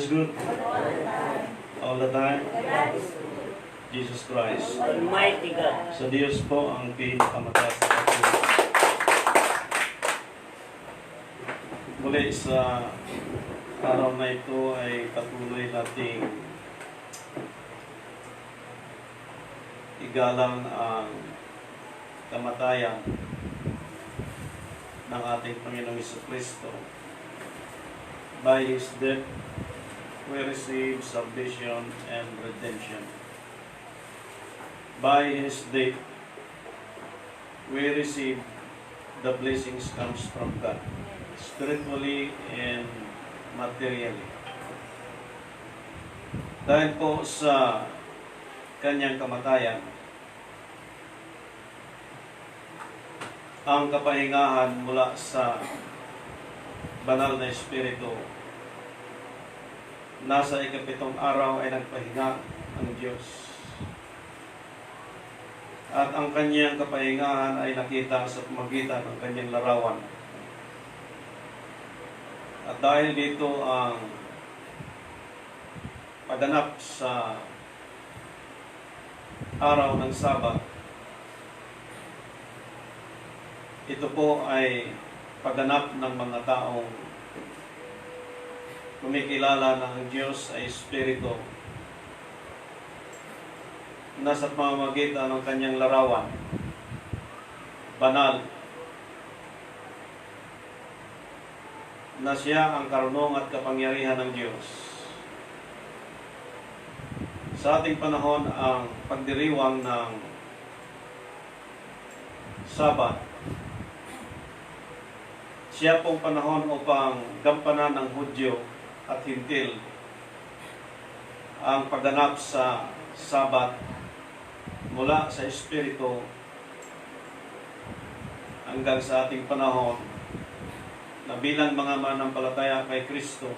is good all the time. Jesus Christ. Almighty God. Sa Diyos po ang pinakamataas na pagkakas. Muli sa araw na ito ay patuloy nating igalang ang kamatayan ng ating Panginoong Jesucristo. By His death, we receive salvation and redemption. By His death, we receive the blessings comes from God, spiritually and materially. Dahil po sa kanyang kamatayan, ang kapahingahan mula sa banal na Espiritu, nasa ikapitong araw ay nagpahinga ang Diyos. At ang kanyang kapahingahan ay nakita sa pamagitan ng kanyang larawan. At dahil dito ang pagganap sa araw ng Sabat, ito po ay pagganap ng mga taong kumikilala na ang Diyos ay Espiritu, nasa pamamagitan ng kanyang larawan, banal, na siya ang karunong at kapangyarihan ng Diyos. Sa ating panahon, ang pagdiriwang ng Sabat, siya pong panahon upang gampanan ng Hudyo at Hintil ang pagganap sa Sabat mula sa Espiritu hanggang sa ating panahon na bilang mga manampalataya kay Kristo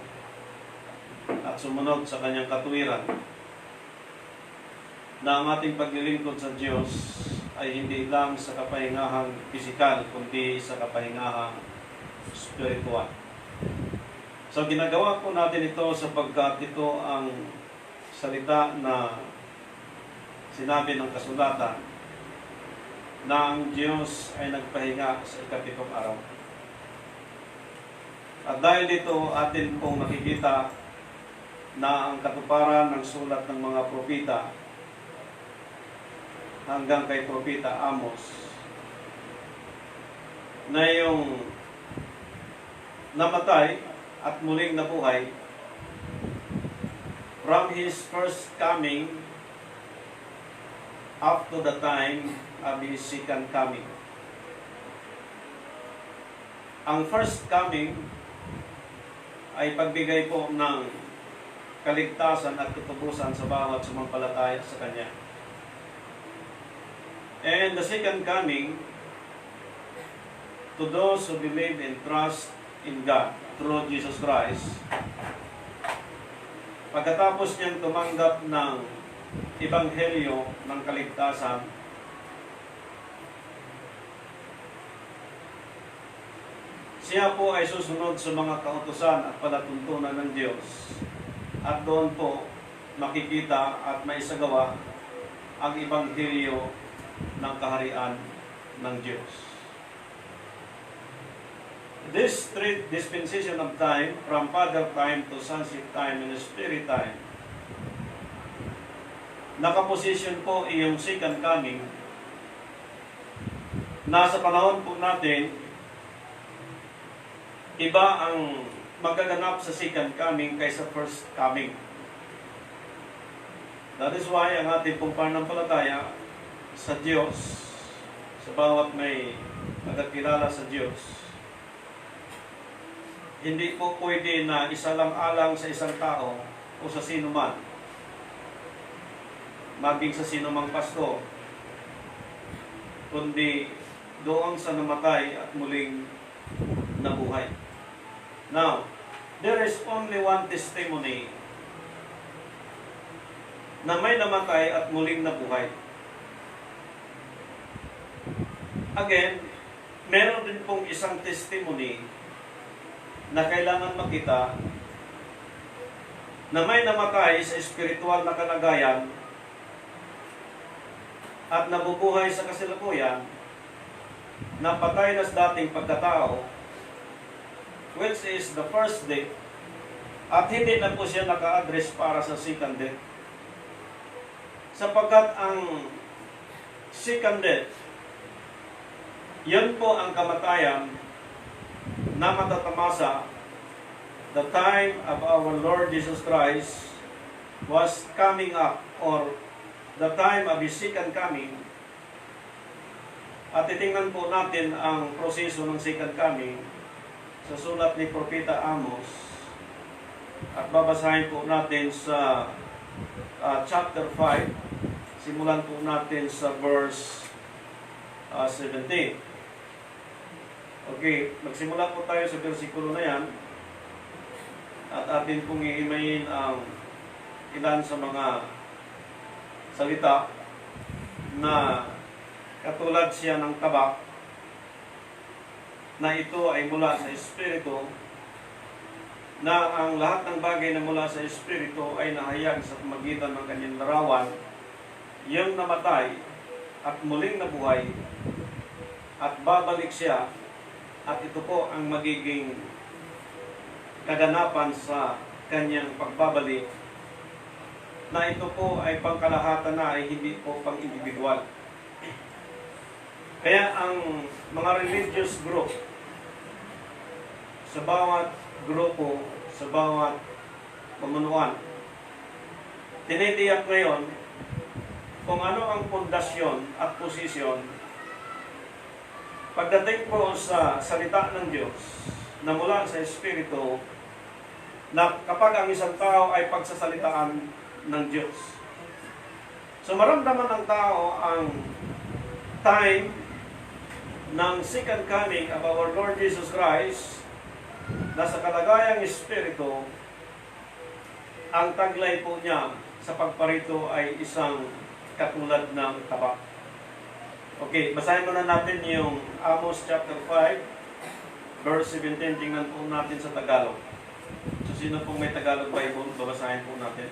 at sumunod sa kanyang katuwiran, na ang ating paglilingkod sa Diyos ay hindi lang sa kapahingahang pisikal, kundi sa kapahingahang spiritual. So ginagawa po natin ito sapagkat ito ang salita na sinabi ng kasulatan na ang Diyos ay nagpahinga sa ikapitong araw. At dahil dito atin pong nakikita na ang katuparan ng sulat ng mga propita hanggang kay propita Amos, na yung namatay at muling nabuhay from His first coming up to the time of His second coming. Ang first coming ay pagbigay po ng kaligtasan at katubusan sa bawat sumampalataya sa Kanya. And the second coming, to those who believe and trust in God through Jesus Christ, pagkatapos niyang tumanggap ng Ebanghelyo ng kaligtasan, siya po ay susunod sa mga kautusan at palatuntunan ng Diyos, at doon po makikita at maisagawa ang Ebanghelyo ng kaharian ng Diyos. This dispensation of time, from Father time to Sonship time and Spirit time, nakaposisyon po iyong second coming. Nasa panahon po natin, iba ang magaganap sa second coming kaysa first coming. That is why ang ating pong pananampalataya sa Diyos, sa bawat may nagkakilala sa Diyos, hindi po pwede na isa lang alang sa isang tao o sa sino man, maging sa sino mang pastor, kundi doon sa namatay at muling nabuhay. Now, there is only one testimony na may namatay at muling nabuhay. Again, meron din pong isang testimony na kailangan makita na may namatay sa espiritual na kalagayan at nabubuhay sa kasalukuyan, na patay na sa dating pagkatao, which is the first death, at hindi na po siya naka-address para sa second death. Sapagkat ang second death, yun po ang kamatayan na matatamasa the time of our Lord Jesus Christ was coming up, or the time of His second coming. At titingnan po natin ang proseso ng second coming sa sulat ni Propeta Amos. At babasahin po natin sa chapter 5, simulan po natin sa verse 17. Okay, magsimula po tayo sa versikulo na yan. At atin pong iimayin ang ilan sa mga salita na katulad siya ng tabak, na ito ay mula sa Espiritu, na ang lahat ng bagay na mula sa Espiritu ay nahayag sa pamagitan ng kanyang larawan, yung namatay at muling nabuhay, at babalik siya, at ito po ang magiging kaganapan sa kanyang pagbabalik, na ito po ay pangkalahatan na, ay hindi po pang-individual. Kaya ang mga religious group, sa bawat grupo, sa bawat pamunuan, tinitiyak ngayon kung ano ang pundasyon at posisyon pagdating po sa salita ng Diyos na mula sa Espiritu, na kapag ang isang tao ay pagsasalitaan ng Diyos. So maramdaman ng tao ang time ng second coming of our Lord Jesus Christ, na sa kalagayang Espiritu, ang taglay po niya sa pagparito ay isang katulad ng tabak. Okay, basahin muna natin yung Amos chapter 5, verse 17. Tingnan po natin sa Tagalog. So sino pong may Tagalog Bible, babasahin po natin.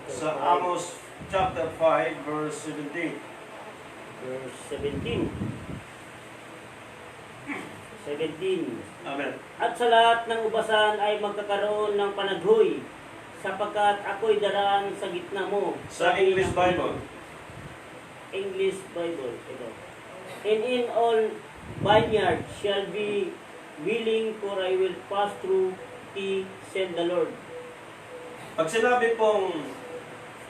Sa Amos chapter 5, verse 17. Verse 17. Amen. At sa lahat ng ubasan ay magkakaroon ng panaghoy, sapagkat ako'y daraan sa gitna mo. Sa English Bible. English Bible. Ito. And in all vineyards shall be willing, for I will pass through thee, said the Lord. Pag sinabi pong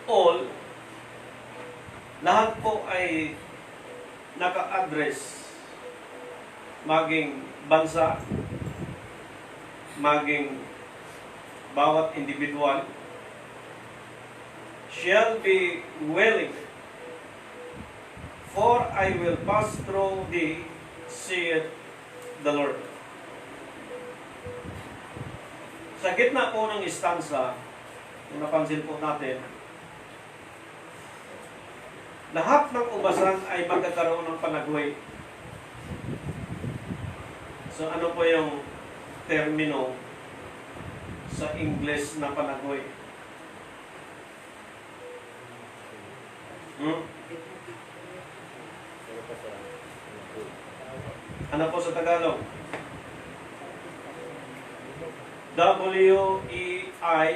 all, lahat po ay naka-address, maging bansa, maging bawat individual, shall be willing, for I will pass through thee, saith the Lord. Sa gitna po ng istansa, kung napansin po natin, lahat ng ubasan ay magkakaroon ng panaghoy. So ano po yung termino sa English na panaghoy? Ano po sa Tagalog? W-E-I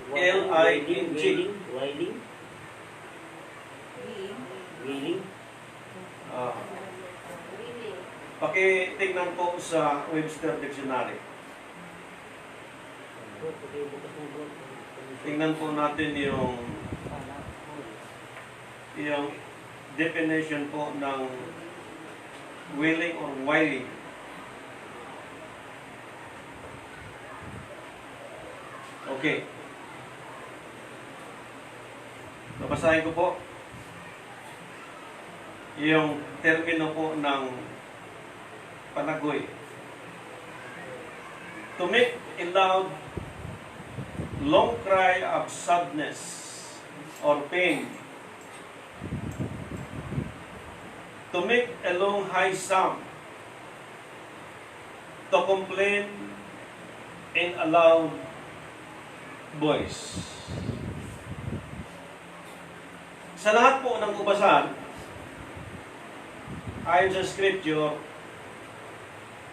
L-I-N-G. Willing. Pakitingnan po sa Webster Dictionary. Tingnan po natin yung definition po ng willing or willing. Okay. Babasahin ko po yung termino po ng panaghoy. To make a loud, long cry of sadness or pain, to make a long high sound, to complain in a loud voice. Sa lahat po ng ubasan, ayon sa Scripture,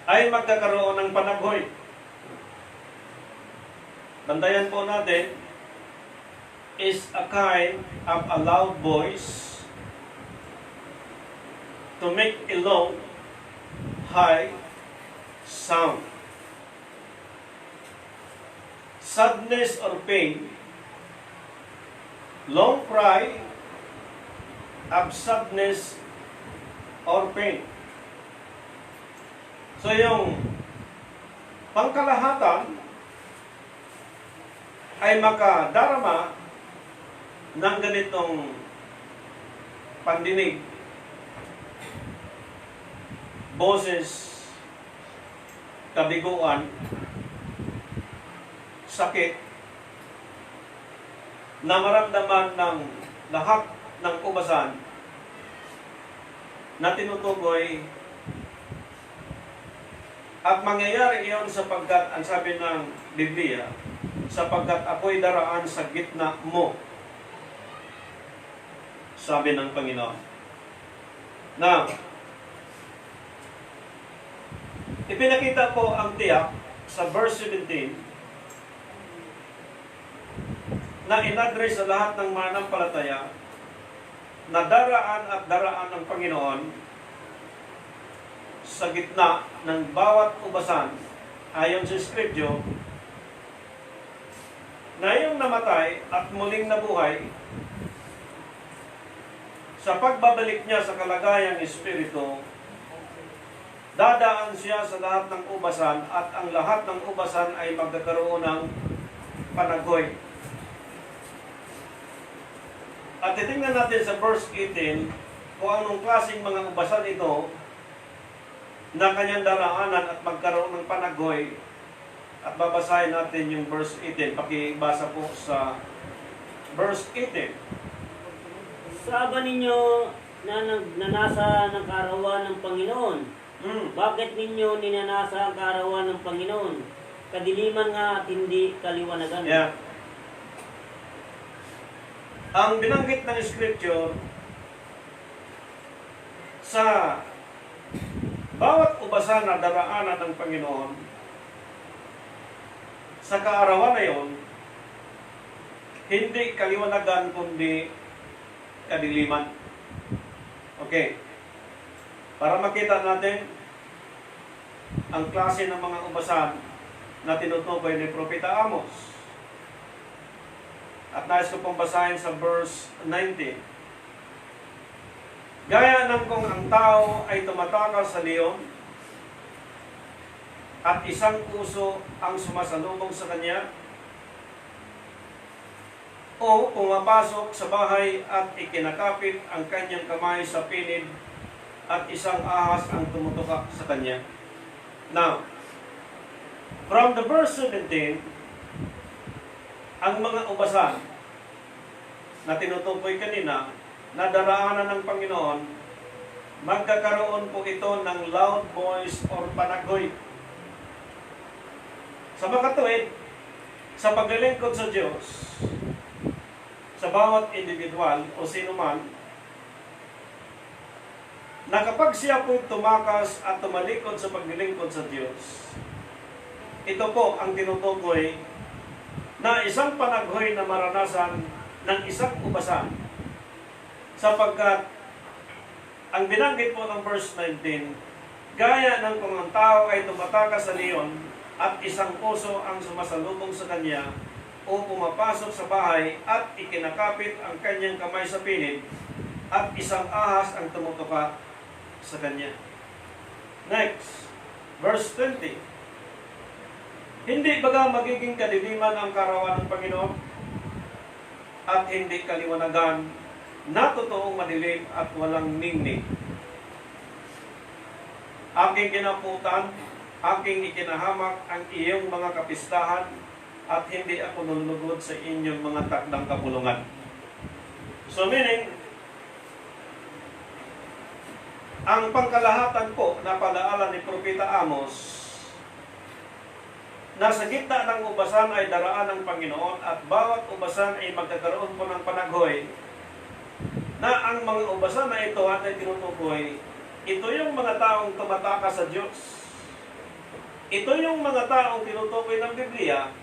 ay magkakaroon ng panaghoy. Bantayan po natin, is a kind of a loud voice to make a low, high sound. Sadness or pain, long cry of sadness or pain. So yung pangkalahatan ay makadarama ng ganitong pandinig, boses, kabiguan, sakit, na maramdaman ng lahat ng ubasan na tinutukoy, at mangyayari iyon sapagkat, ang sabi ng Biblia, sapagkat ako'y daraan sa gitna mo, sabi ng Panginoon. Now, ipinakita ko ang tiyak sa verse 17 na in-address sa lahat ng mananampalataya na daraan ng Panginoon sa gitna ng bawat ubasan ayon sa Scripture, na yung namatay at muling nabuhay, sa pagbabalik niya sa kalagayang espiritu, dadaan siya sa lahat ng ubasan at ang lahat ng ubasan ay magkakaroon ng panaghoy. At titingnan natin sa verse 18 kung anong klaseng mga ubasan ito na kanyang daraanan at magkaroon ng panaghoy. At babasahin natin yung verse 18. Pakibasa po sa verse 18. Saba ninyo na nasa ng kaarawan ng Panginoon. Bakit ninyo ninanasa ang kaarawan ng Panginoon? Kadiliman nga at hindi kaliwanagan. Yeah. Ang binanggit ng Scripture sa bawat ubasan na daraanan ng Panginoon, sa kaarawan na yon, hindi kaliwanagan kundi kadiliman. Okay. Para makita natin ang klase ng mga ubasan na tinutukoy ni Propeta Amos. At nais ko pong basahin sa verse 19. Gaya ng kung ang tao ay tumatakas sa leon at isang puso ang sumasalubong sa kanya, o pumapasok sa bahay at ikinakapit ang kanyang kamay sa pinid at isang ahas ang tumutukak sa kanya. Now, from the verse 17, ang mga ubasan na tinutukoy kanina na daraanan ng Panginoon, magkakaroon po ito ng loud voice or panaghoy. Sa makatuwid, sa paglilingkod sa Diyos, sa bawat individual o sino man, na kapag siya po tumakas at tumalikod sa paglilingkod sa Diyos, ito po ang tinutukoy na isang panaghoy na maranasan ng isang ubasan, sapagkat ang binanggit po ng verse 19, gaya ng kung ang tao ay tumatakas sa leon at isang puso ang sumasalubong sa kanya, o pumapasok sa bahay at ikinakapit ang kanyang kamay sa pinid at isang ahas ang tumutuka sa kanya. Next, verse 20. Hindi baga magiging kadiliman ang kaarawan ng Panginoon at hindi kaliwanagan na totoong madilim at walang ningning. Aking kinaputan, aking ikinahamak ang iyong mga kapistahan, at hindi ako nulugod sa inyong mga takdang kapulungan. So meaning, Ang pangkalahatan po na palaala ni Propeta Amos, nasa gitna ng ubasan ay daraan ng Panginoon at bawat ubasan ay magkakaroon po ng panaghoy na ang mga ubasan na ito at ay tinutukoy, ito yung mga taong tumatakas sa Diyos. Ito yung mga taong tinutukoy ng Biblia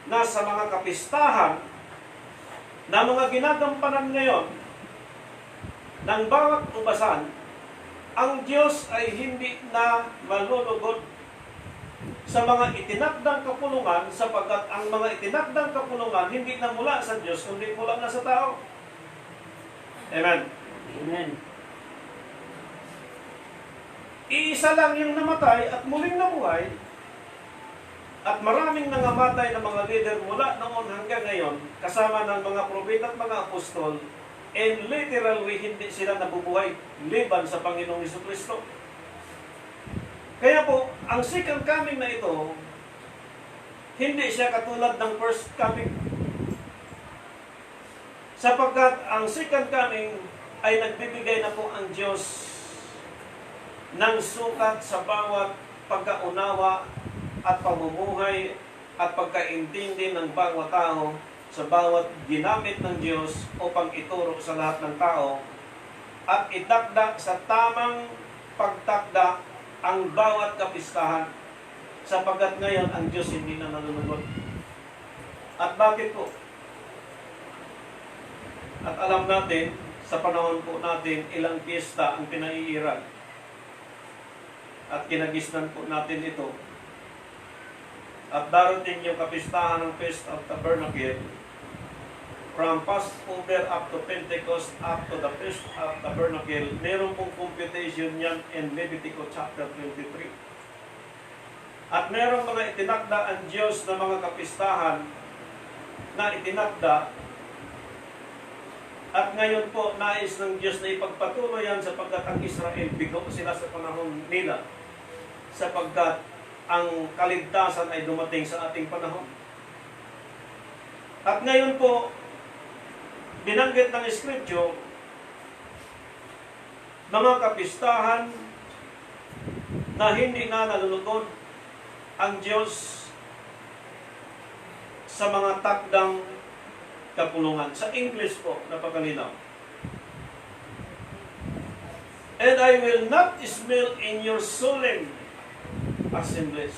na sa mga kapistahan na mga ginagampanan ngayon ng bawat ubasan, ang Diyos ay hindi na malulugod sa mga itinakdang kapulungan sapagkat ang mga itinakdang kapulungan hindi na mula sa Diyos kundi mula na sa tao. Amen. Amen. Iisa lang yung namatay at muling nabuhay at maraming nangamatay na mga leader mula noon hanggang ngayon kasama ng mga propeta at mga apostol, and literally hindi sila nabubuhay liban sa Panginoong Jesucristo. Kaya po, ang second coming na ito, hindi siya katulad ng first coming. Sapagkat ang second coming ay nagbibigay na po ang Diyos ng sukat sa bawat pagkaunawa at pamumuhay at pagkaintindi ng bawat tao sa bawat ginamit ng Diyos upang ituro sa lahat ng tao at itakda sa tamang pagtakda ang bawat kapistahan sapagkat ngayon ang Diyos hindi na nalulungkot. At bakit po? At alam natin, sa panahon po natin, ilang piyesta ang pinaiiral. At kinagisnan po natin ito. At darating yung kapistahan ng Feast of Tabernacle, from Passover up to Pentecost, up to the Feast of Tabernacle, meron pong computation yan in Leviticus chapter 23. At meron mga itinakda ang Diyos na mga kapistahan na itinakda. At ngayon po, nais ng Diyos na ipagpatuloy yan sapagkat ang Israel, bigo sila sa panahon nila. Sapagkat ang kaligtasan ay dumating sa ating panahon. At ngayon po, binanggit ng Scripture, mga kapistahan na hindi na nalulugod ang Diyos sa mga takdang kapulungan. Sa English po, napakalinaw. And I will not smell in your solemn assemblies.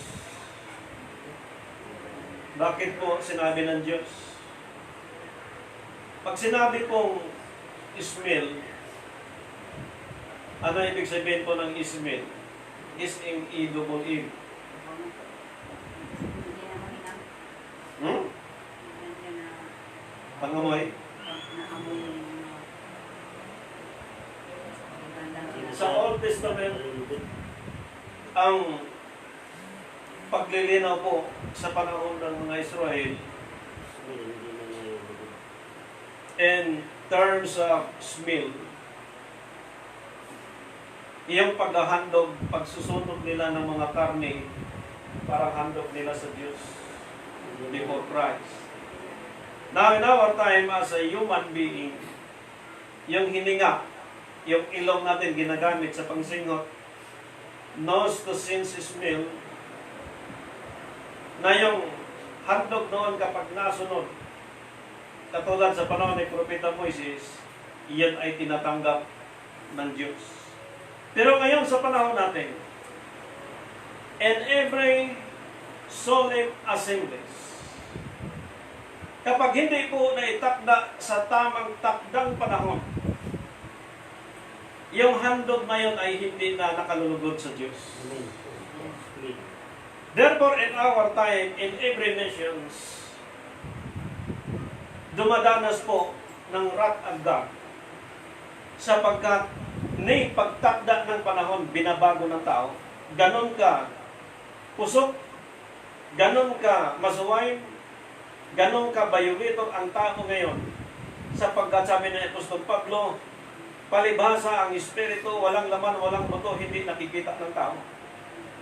Bakit po sinabi ng Diyos? Pag sinabi pong smell, ano ibig sabihin po ng smell? S-M-E-double-E. Pangamoy? Sa Old Testament, ang paglilinaw po sa panahon ng mga Israel in terms of smell, iyong paghahandog, pagsusunog nila ng mga karne, parang handog nila sa Diyos before Christ. Now in our time as a human being, yung hininga, yung ilong natin ginagamit sa pangsingot, nose to sense smell, na yung handog noon kapag nasunod, katulad sa panahon ni Propeta Moises, iyan ay tinatanggap ng Diyos. Pero ngayon sa panahon natin, in every solemn assemblies, kapag hindi po naitakda sa tamang takdang panahon, yung handog na yun ay hindi na nakalulugod sa Diyos. Therefore, in our time, in every nations, dumadanas po ng wrath of God sapagkat ni pagtakda ng panahon, binabago ng tao. Ganon ka pusok, ganon ka masuwain, ganon ka bayulitor ang tao ngayon sapagkat sabi ng Apostol Pablo, palibhasa ang espiritu, walang laman, walang buto, hindi nakikita ng tao.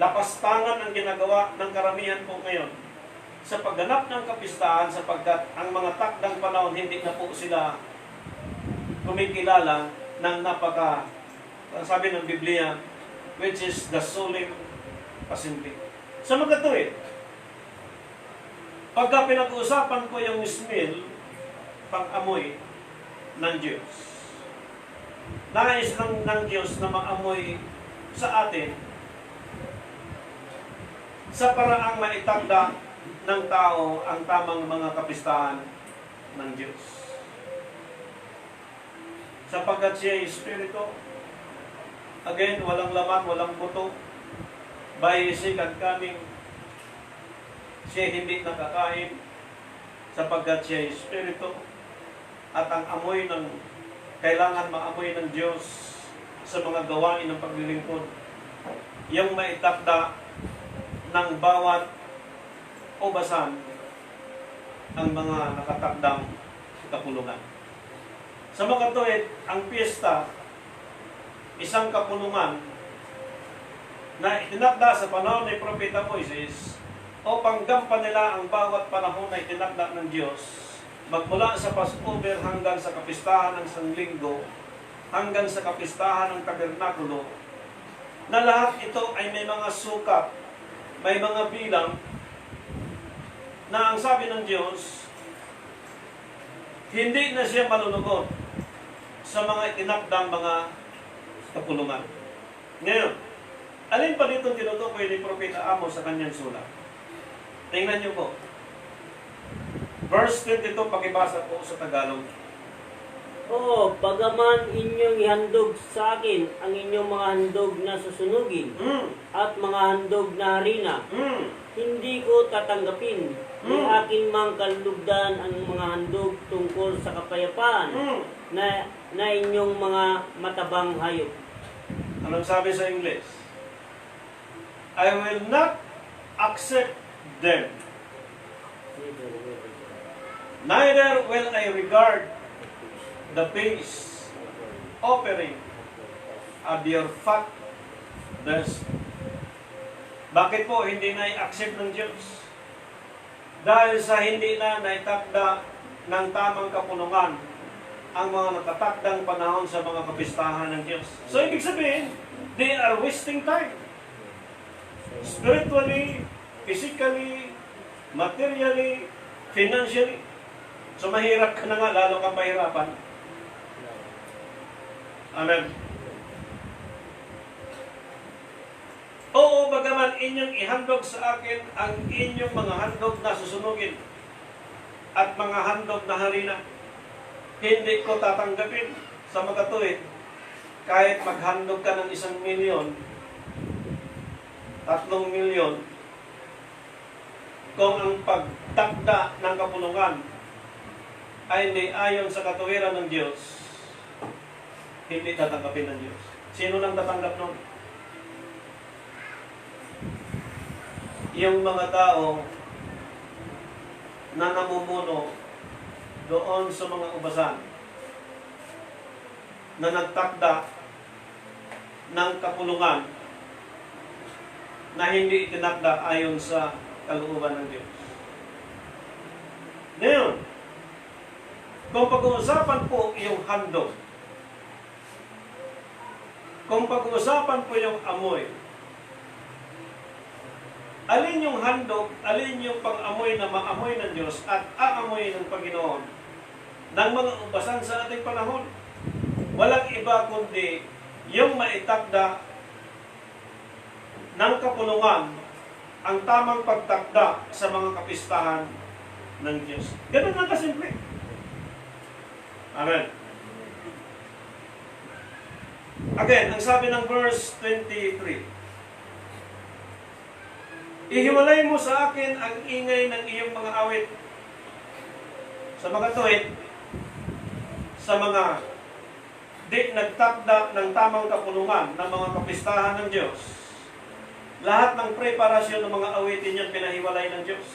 Lapastangan ang ginagawa ng karamihan po ngayon sa pagganap ng kapistahan sapagkat ang mga takdang panahon hindi na po sila kumikilala ng napaka ang sabi ng Biblia, which is the solemn assembly. Sa mga katuwid, pagka pinag-uusapan ko yung smell, pang-amoy ng Diyos, nais lang ng Diyos na maamoy sa atin sa paraang maitagda ng tao ang tamang mga kapistahan ng Diyos. Sapagkat siya ay Espiritu, again, walang laman, walang buto, by second coming, siya hindi nakakain, sapagkat siya ay Espiritu, at ang amoy ng, kailangan maamoy ng Diyos sa mga gawain ng paglilingkod, yung maitakda ng bawat ubasan ang mga nakatakdang kapulungan. Sa mga katuwid, ang piyesta, isang kapulungan na itinakda sa panahon ni Propeta Moises o panggampan nila ang bawat panahon na itinakda ng Diyos, magmula sa Passover hanggang sa kapistahan ng Sanlinggo, hanggang sa kapistahan ng Tabernakulo, na lahat ito ay may mga sukat, may mga bilang, na ang sabi ng Diyos, hindi na siya malulugod sa mga itinakdang mga kapulungan. Ngayon, alin pa dito tinutukoy ni Propeta Amos sa kanyang sulat? Tingnan niyo po. Verse 22, pakibasa po sa Tagalog. Oo, bagaman inyong ihandog sa akin ang inyong mga handog na susunugin at mga handog na harina, hindi ko tatanggapin. Ni akin mang kalugdan ang mga handog tungkol sa kapayapaan na inyong mga matabang hayop. Anong sabi sa English? I will not accept them. Neither will I regard the peace offering of your fat breast. Bakit po hindi na i-accept ng Diyos? Dahil sa hindi na naitakda ng tamang kapulungan ang mga nakatakdang panahon sa mga kapistahan ng Diyos. So, ibig sabihin, they are wasting time. Spiritually, physically, materially, financially. So, mahirap ka na nga, lalo kang mahirapan. Amen. Oo, bagaman inyong ihandog sa akin ang inyong mga handog na susunugin at mga handog na harina, hindi ko tatanggapin. Sa mga katuwid, kahit maghandog ka ng 1,000,000, 3,000,000, kung ang pagtakda ng kapulungan ay hindi ayon sa katuwiran ng Diyos, hindi tatanggapin ng Diyos. Sino nang tatanggap nun? Yung mga tao na namumuno doon sa mga ubasan na nagtakda ng kapulungan na hindi itinakda ayon sa kalooban ng Diyos. Ngayon, kung pag-uusapan po yung handog, kung pag-uusapan po yung amoy, alin yung handog, alin yung pang-amoy na maamoy ng Diyos at aamoy ng Panginoon ng mga ubasan sa ating panahon? Walang iba kundi yung maitakda ng kapulungan, ang tamang pagtakda sa mga kapistahan ng Diyos. Ganun lang kasimple. Amen. Again, ang sabi ng verse 23, ihiwalay mo sa akin ang ingay ng iyong mga awit. Sa mga tuwid, sa mga di nagtakda ng tamang kapulungan ng mga kapistahan ng Diyos, lahat ng preparasyon ng mga awitin yan pinahiwalay ng Diyos.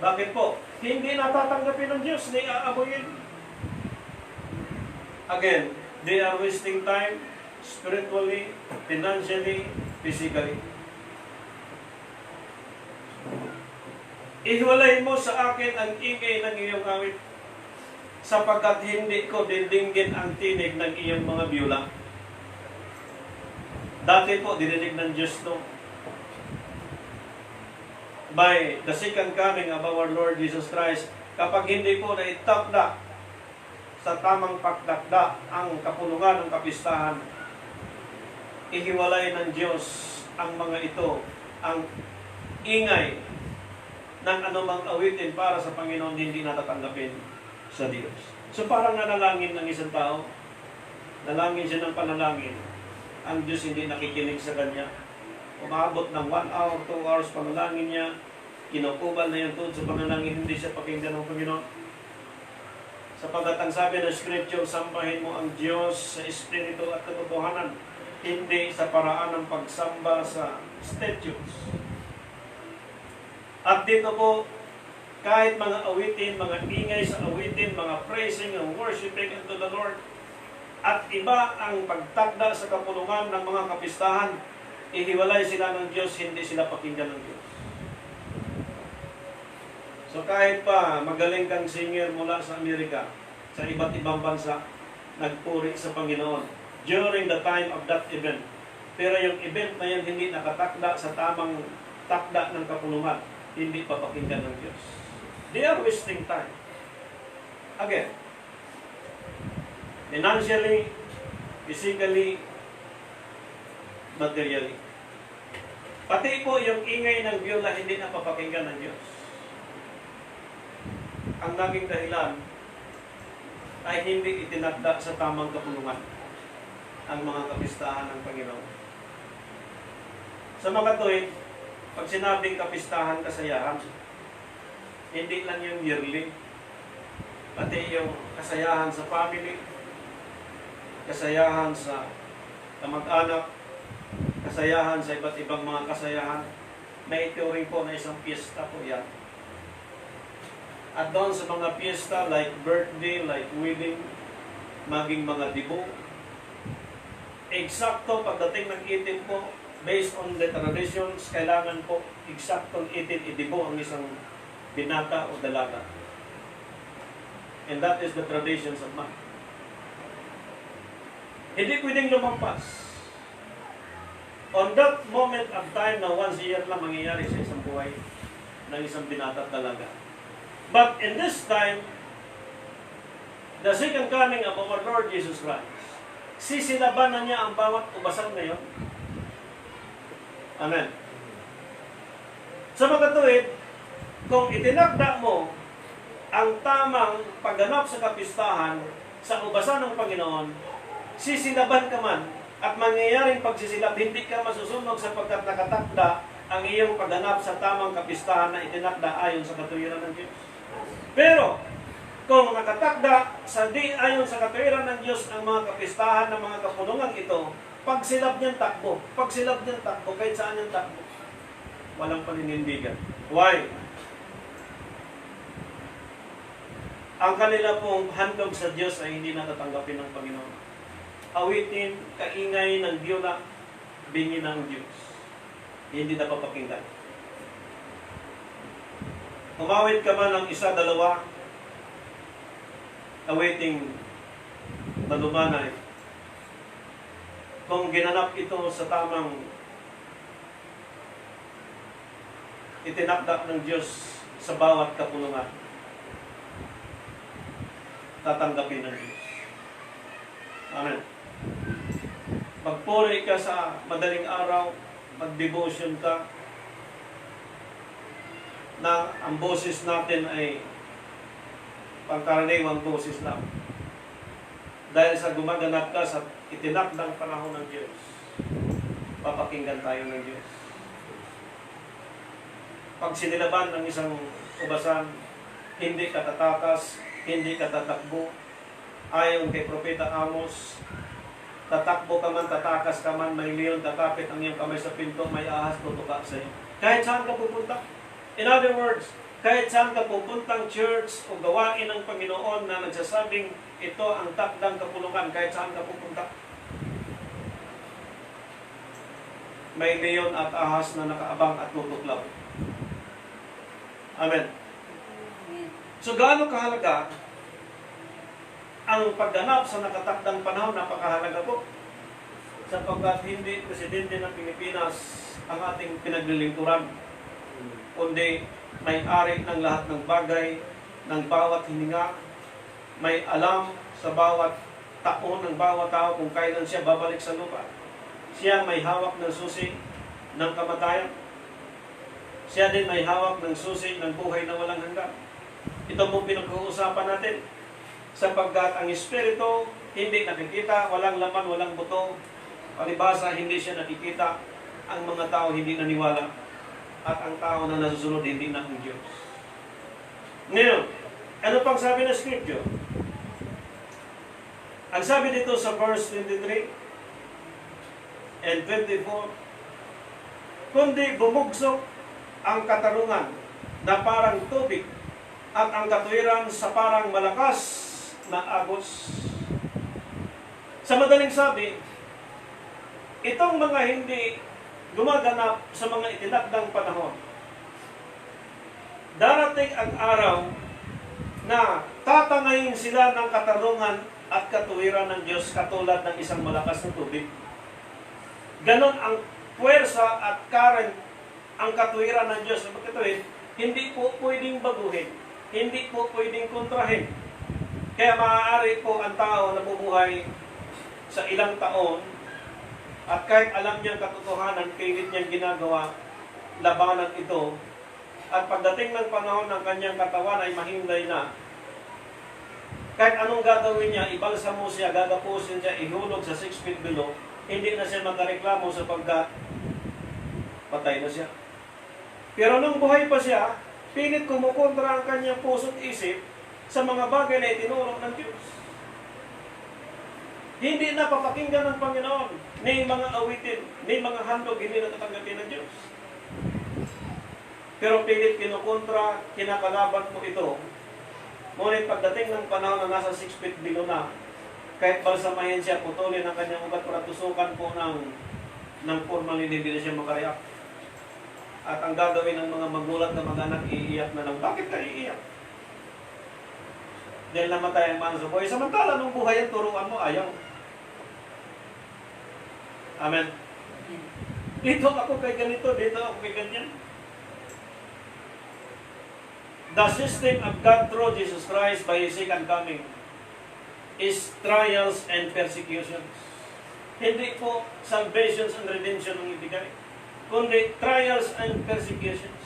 Bakit po? Hindi natatanggapin ng Diyos, ni aamoyin. Again, they are wasting time spiritually, financially, physically. Ihiwalay mo sa akin ang ingay ng iyong awit, sapagkat hindi ko didinggin ang tinig ng iyong mga biyula. Dati po, dininig ng Diyos no, by the second coming of our Lord Jesus Christ, kapag hindi po naitakda sa tamang pagtakda ang kapulungan ng kapistahan, ihiwalay ng Diyos ang mga ito, ang ingay ng anumang awitin para sa Panginoon hindi natatanggapin sa Diyos. So parang nanalangin ng isang tao, nalangin siya ng panalangin, ang Diyos hindi nakikinig sa kanya. Umabot ng 1 hour, 2 hours panalangin niya, kinukubal na yung sa panalangin, hindi siya pakinggan ng Panginoon. Sapagat ang sabi ng Scripture, sambahin mo ang Diyos sa Espiritu at katotohanan, hindi sa paraan ng pagsamba sa statues. At dito po, kahit mga awitin, mga ingay sa awitin, mga praising and worshiping unto the Lord, at iba ang pagtakda sa kapulungan ng mga kapistahan, ihiwalay sila ng Diyos, hindi sila pakinggan ng Diyos. So kahit pa magaling kang singer mula sa Amerika, sa iba't ibang bansa, nagpuri sa Panginoon during the time of that event. Pero yung event na yan hindi nakatakda sa tamang takda ng kapulungan, hindi papakinggan ng Diyos. They are wasting time. Again, financially, physically, materially. Pati po yung ingay ng viola hindi na papakinggan ng Diyos. Ang naging dahilan ay hindi itinakda sa tamang kapulungan ang mga kapistahan ng Panginoon. Sa mga tuwid, pag sinabing kapistahan, kasayahan, hindi lang yung yearly, pati yung kasayahan sa family, kasayahan sa kamag-anak, kasayahan sa iba't ibang mga kasayahan, may ituring po na isang piyesta po yan. At doon sa mga piyesta like birthday, like wedding, maging mga dibo, eksakto pagdating ng itin po, based on the traditions, kailangan po eksaktong itin idibo ang isang binata o dalaga. And that is the traditions of man. Hindi pwedeng lumampas. On that moment of time na once a year lang mangyayari sa isang buhay ng isang binata at dalaga. But in this time, the second coming of our Lord Jesus Christ, sisilaban na niya ang bawat ubasan ngayon. Amen. Sa mga tuwid, kung itinakda mo ang tamang pagganap sa kapistahan sa ubasan ng Panginoon, sisilaban ka man at mangyayaring pagsisilab, hindi ka masusunog sapagkat nakatakda ang iyong pagganap sa tamang kapistahan na itinakda ayon sa katuwiran ng Diyos. Pero, kung nakatakda sa di ayon sa katuwiran ng Diyos ang mga kapistahan ng mga kapulungan ito, pagsilab niyang takbo, kahit saan niyang takbo, walang paninindigan. Why? Ang kanila pong handog sa Diyos ay hindi natatanggapin ng Panginoon. Awitin, kaingay ng biola, bingi ng Diyos. Hindi napapakinggan. Umawit ka man ng isa, dalawa, awiting malumanay. Kung ginanap ito sa tamang itinakda ng Diyos sa bawat kapulungan, tatanggapin ng Diyos. Amen. Magpuri ka sa madaling araw, mag-devotion ka, na ang boses natin ay pangkaraniwang boses lang. Dahil sa gumaganap ka sa itinakdang panahon ng Diyos, papakinggan tayo ng Diyos. Pag sinilaban ng isang ubasan, hindi ka tatakas, hindi ka tatakbo. Ayon kay Propeta Amos, tatakbo ka man, tatakas ka man, may leon, tatapit ang iyong kamay sa pinto, may ahas, tutuka sa iyo. Kahit saan ka pupunta. In other words, kahit saan ka pupuntang church o gawain ng Panginoon na nagsasabing ito ang takdang kapulungan, kahit saan ka pupunta, may leon at ahas na nakaabang at tutuklaw. Amen. So gaano kahalaga ang pagganap sa nakatakdang panahon? Napakahalaga po. sapagkat hindi presidente ng Pilipinas ang ating pinaglilingkuran, kundi may-ari ng lahat ng bagay, ng bawat hininga, may alam sa bawat taon ng bawat tao kung kailan siya babalik sa lupa. Siya may hawak ng susi ng kamatayan. Siya din may hawak ng susi ng buhay na walang hanggan. Ito pong pinag-uusapan natin, sapagkat ang Espiritu hindi nakikita, walang laman, walang buto. Palibhasa, hindi siya nakikita. Ang mga tao hindi naniwala. At ang tao na nasusunod hindi na ang Diyos. Ngayon, ano pang sabi ng Scripture? Ang sabi dito sa verse 23 and 24, kundi bumugsok ang katarungan na parang tubig at ang katwiran sa parang malakas na agos. Sa madaling sabi, itong mga hindi gumaganap sa mga itinakdang panahon, darating ang araw na tatangayin sila ng katarungan at katuwiran ng Diyos katulad ng isang malakas na tubig. Ganon ang puwersa at current, ang katuwiran ng Diyos. Hindi po pwedeng baguhin, hindi po pwedeng kontrahin. Kaya maaari po ang tao na bubuhay sa ilang taon at kahit alam niyang katotohanan, pilit niyang ginagawa, labanan ito. At pagdating ng panahon ng kanyang katawan ay mahimlay na, kahit anong gagawin niya, ibalsamo siya, gagapusin siya, ihulog sa 6 feet below, hindi na siya magkareklamo sapagkat patay na siya. Pero nung buhay pa siya, pilit kumukontra ang kanyang puso't isip sa mga bagay na itinuro ng Diyos. Hindi na papakinggan ng Panginoon, ni mga awitin, ni mga handog, hindi na tatanggapin ng Diyos. Pero pilit kinukontra, kinakalaban mo ito. Ngunit pagdating ng panahon na nasa 6 feet below na, kahit balsamahin siya, putulin ang kanyang ugat para tusukan po ng formalin, hindi na siya makareact. At ang gagawin ng mga magulat na mag-anak, iiyak na lang. Bakit ka iiyak? Dahil namatay ang man sa buhay. Samantala, nung buhay ang turuan mo, ayaw. Amen. Dito ako kay ganito, dito ako kay ganyan. The system of God through Jesus Christ by His second coming is trials and persecutions. Hindi po salvations and redemption ang ibigay, kundi trials and persecutions.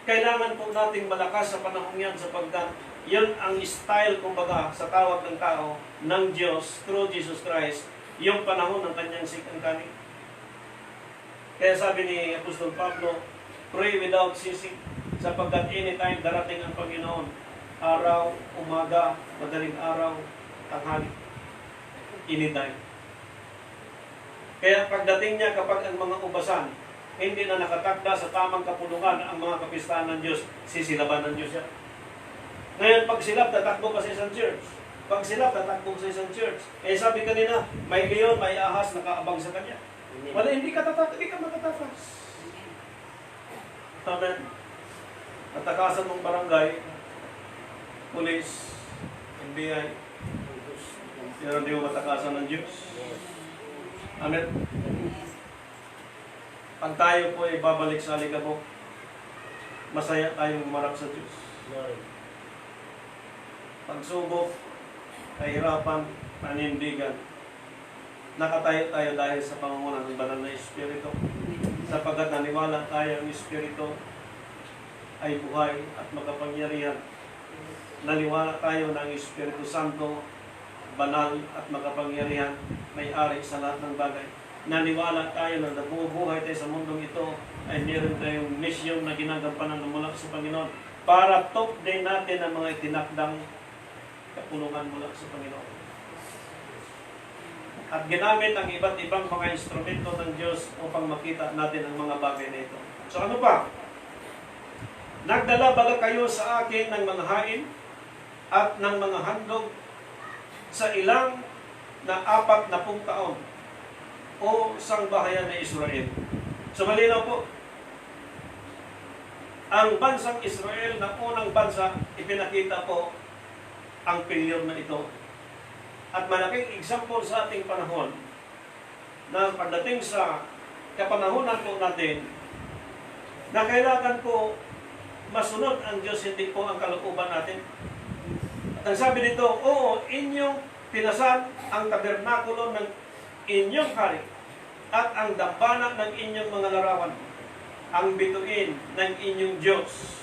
Kailangan po nating malakas sa panahon yan sapagkat yun ang style, kumbaga, sa tawag ng tao ng Diyos through Jesus Christ, yung panahon ng kanyang second coming. Kaya sabi ni Apostol Pablo, pray without ceasing, sapagkat anytime darating ang Panginoon, araw, umaga, madaling araw, tanghali, anytime. Kaya pagdating niya, kapag ang mga ubasan hindi na nakatakda sa tamang kapulungan ang mga kapistahan ng Diyos, sisilaban ng Diyos yan. Ngayon, pag silap, tatakbo ka sa isang church. Pag silap, tatakbo sa isang church. Eh sabi kanina, may leon, may ahas, nakaabang sa kanya. Wala, hindi ka matatakas. Amen. Natakasan mong barangay, pulis, NBI, pero hindi mo matakasan ng Diyos. Amen. Pag tayo po ay babalik sa alikabok, masaya tayong humarap sa Diyos. Pagsubok, kahirapan, panindigan, nakatayo tayo dahil sa pangunguna ng banal na Espiritu. Sapagkat naniwala tayo ang Espiritu ay buhay at makapangyarihan. Naniwala tayo na ang Espiritu Santo, banal at makapangyarihan, may-ari sa lahat ng bagay. Naniwala tayo na nabubuhay tayo sa mundong ito ay meron tayong misyon na ginagampanan mula sa Panginoon para top din natin ang mga itinakdang kapulungan mula sa Panginoon. At ginamit ang iba't ibang mga instrumento ng Diyos upang makita natin ang mga bagay na ito. So ano pa? Nagdala baga kayo sa akin ng mga hain at ng mga handog sa ilang na 40 taon o sangbahayan na Israel. So malinaw po, ang bansang Israel na unang bansa, ipinakita po ang failure na ito. At malaking example sa ating panahon na pagdating sa kapanahunan po natin, na kailangan po masunod ang Diyos, hindi po ang kalooban natin. At ang sabi dito, oo, inyong pinasan ang tabernakulo ng inyong hari at ang dambana ng inyong mga larawan, ang bituin ng inyong Diyos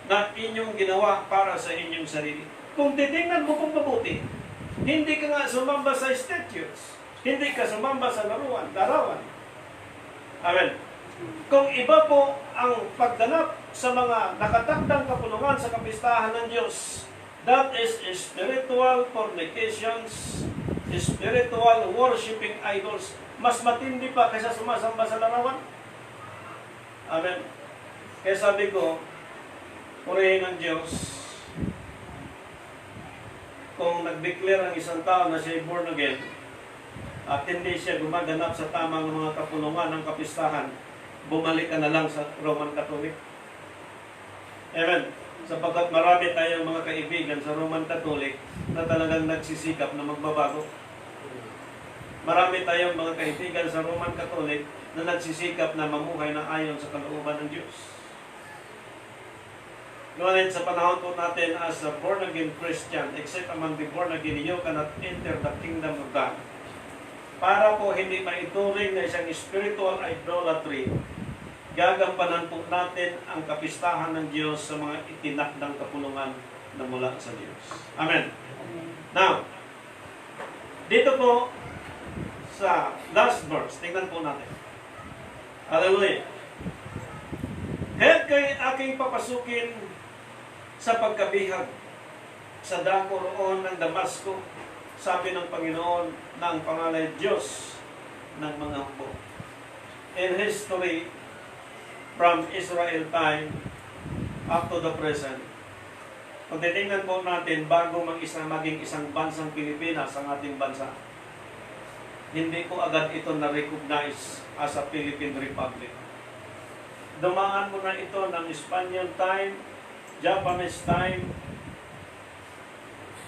na inyong ginawa para sa inyong sarili. Kung titingnan mo kung mabuti, hindi ka nga sumamba sa statues, hindi ka sumamba sa larawan. Amen. Kung iba po ang pagganap sa mga nakatakdang kapulungan sa kapistahan ng Diyos, that is spiritual fornications, spiritual worshiping idols. Mas matindi pa kaysa sumasamba sa larawan. Amen. Kaya sabi ko, purihin ng Diyos, kung nag-declare ang isang tao na siya ay born again, at hindi siya gumaganap sa tamang mga kapulungan ng kapistahan, bumalik ka na lang sa Roman Catholic. Amen. Sapagkat marami tayong mga kaibigan sa Roman Catholic na talagang nagsisikap na magbabago. Marami tayong mga kaibigan sa Roman Catholic na nagsisikap na mamuhay na ayon sa kalooban ng Diyos. Ngunit sa panahon po natin as a born-again Christian, except among the born-again, you cannot enter the kingdom of God. Para po hindi maituring na isang spiritual idolatry, gagampanan po natin ang kapistahan ng Diyos sa mga itinakdang kapulungan na mula sa Diyos. Amen. Now, dito po sa last verse, tingnan po natin. Hallelujah. Kaya't kayo aking papasukin sa pagkabihag sa dako roon ng Damasco, sabi ng Panginoon na ang pangalan Diyos ng mga hukbo. In history, from Israel time up to the present, kung titingnan po natin, bago maging isang bansang Pilipinas ang ating bansa, hindi po agad ito na-recognize as a Philippine Republic. Dumaan mo na ito ng Spanish time, Japanese time,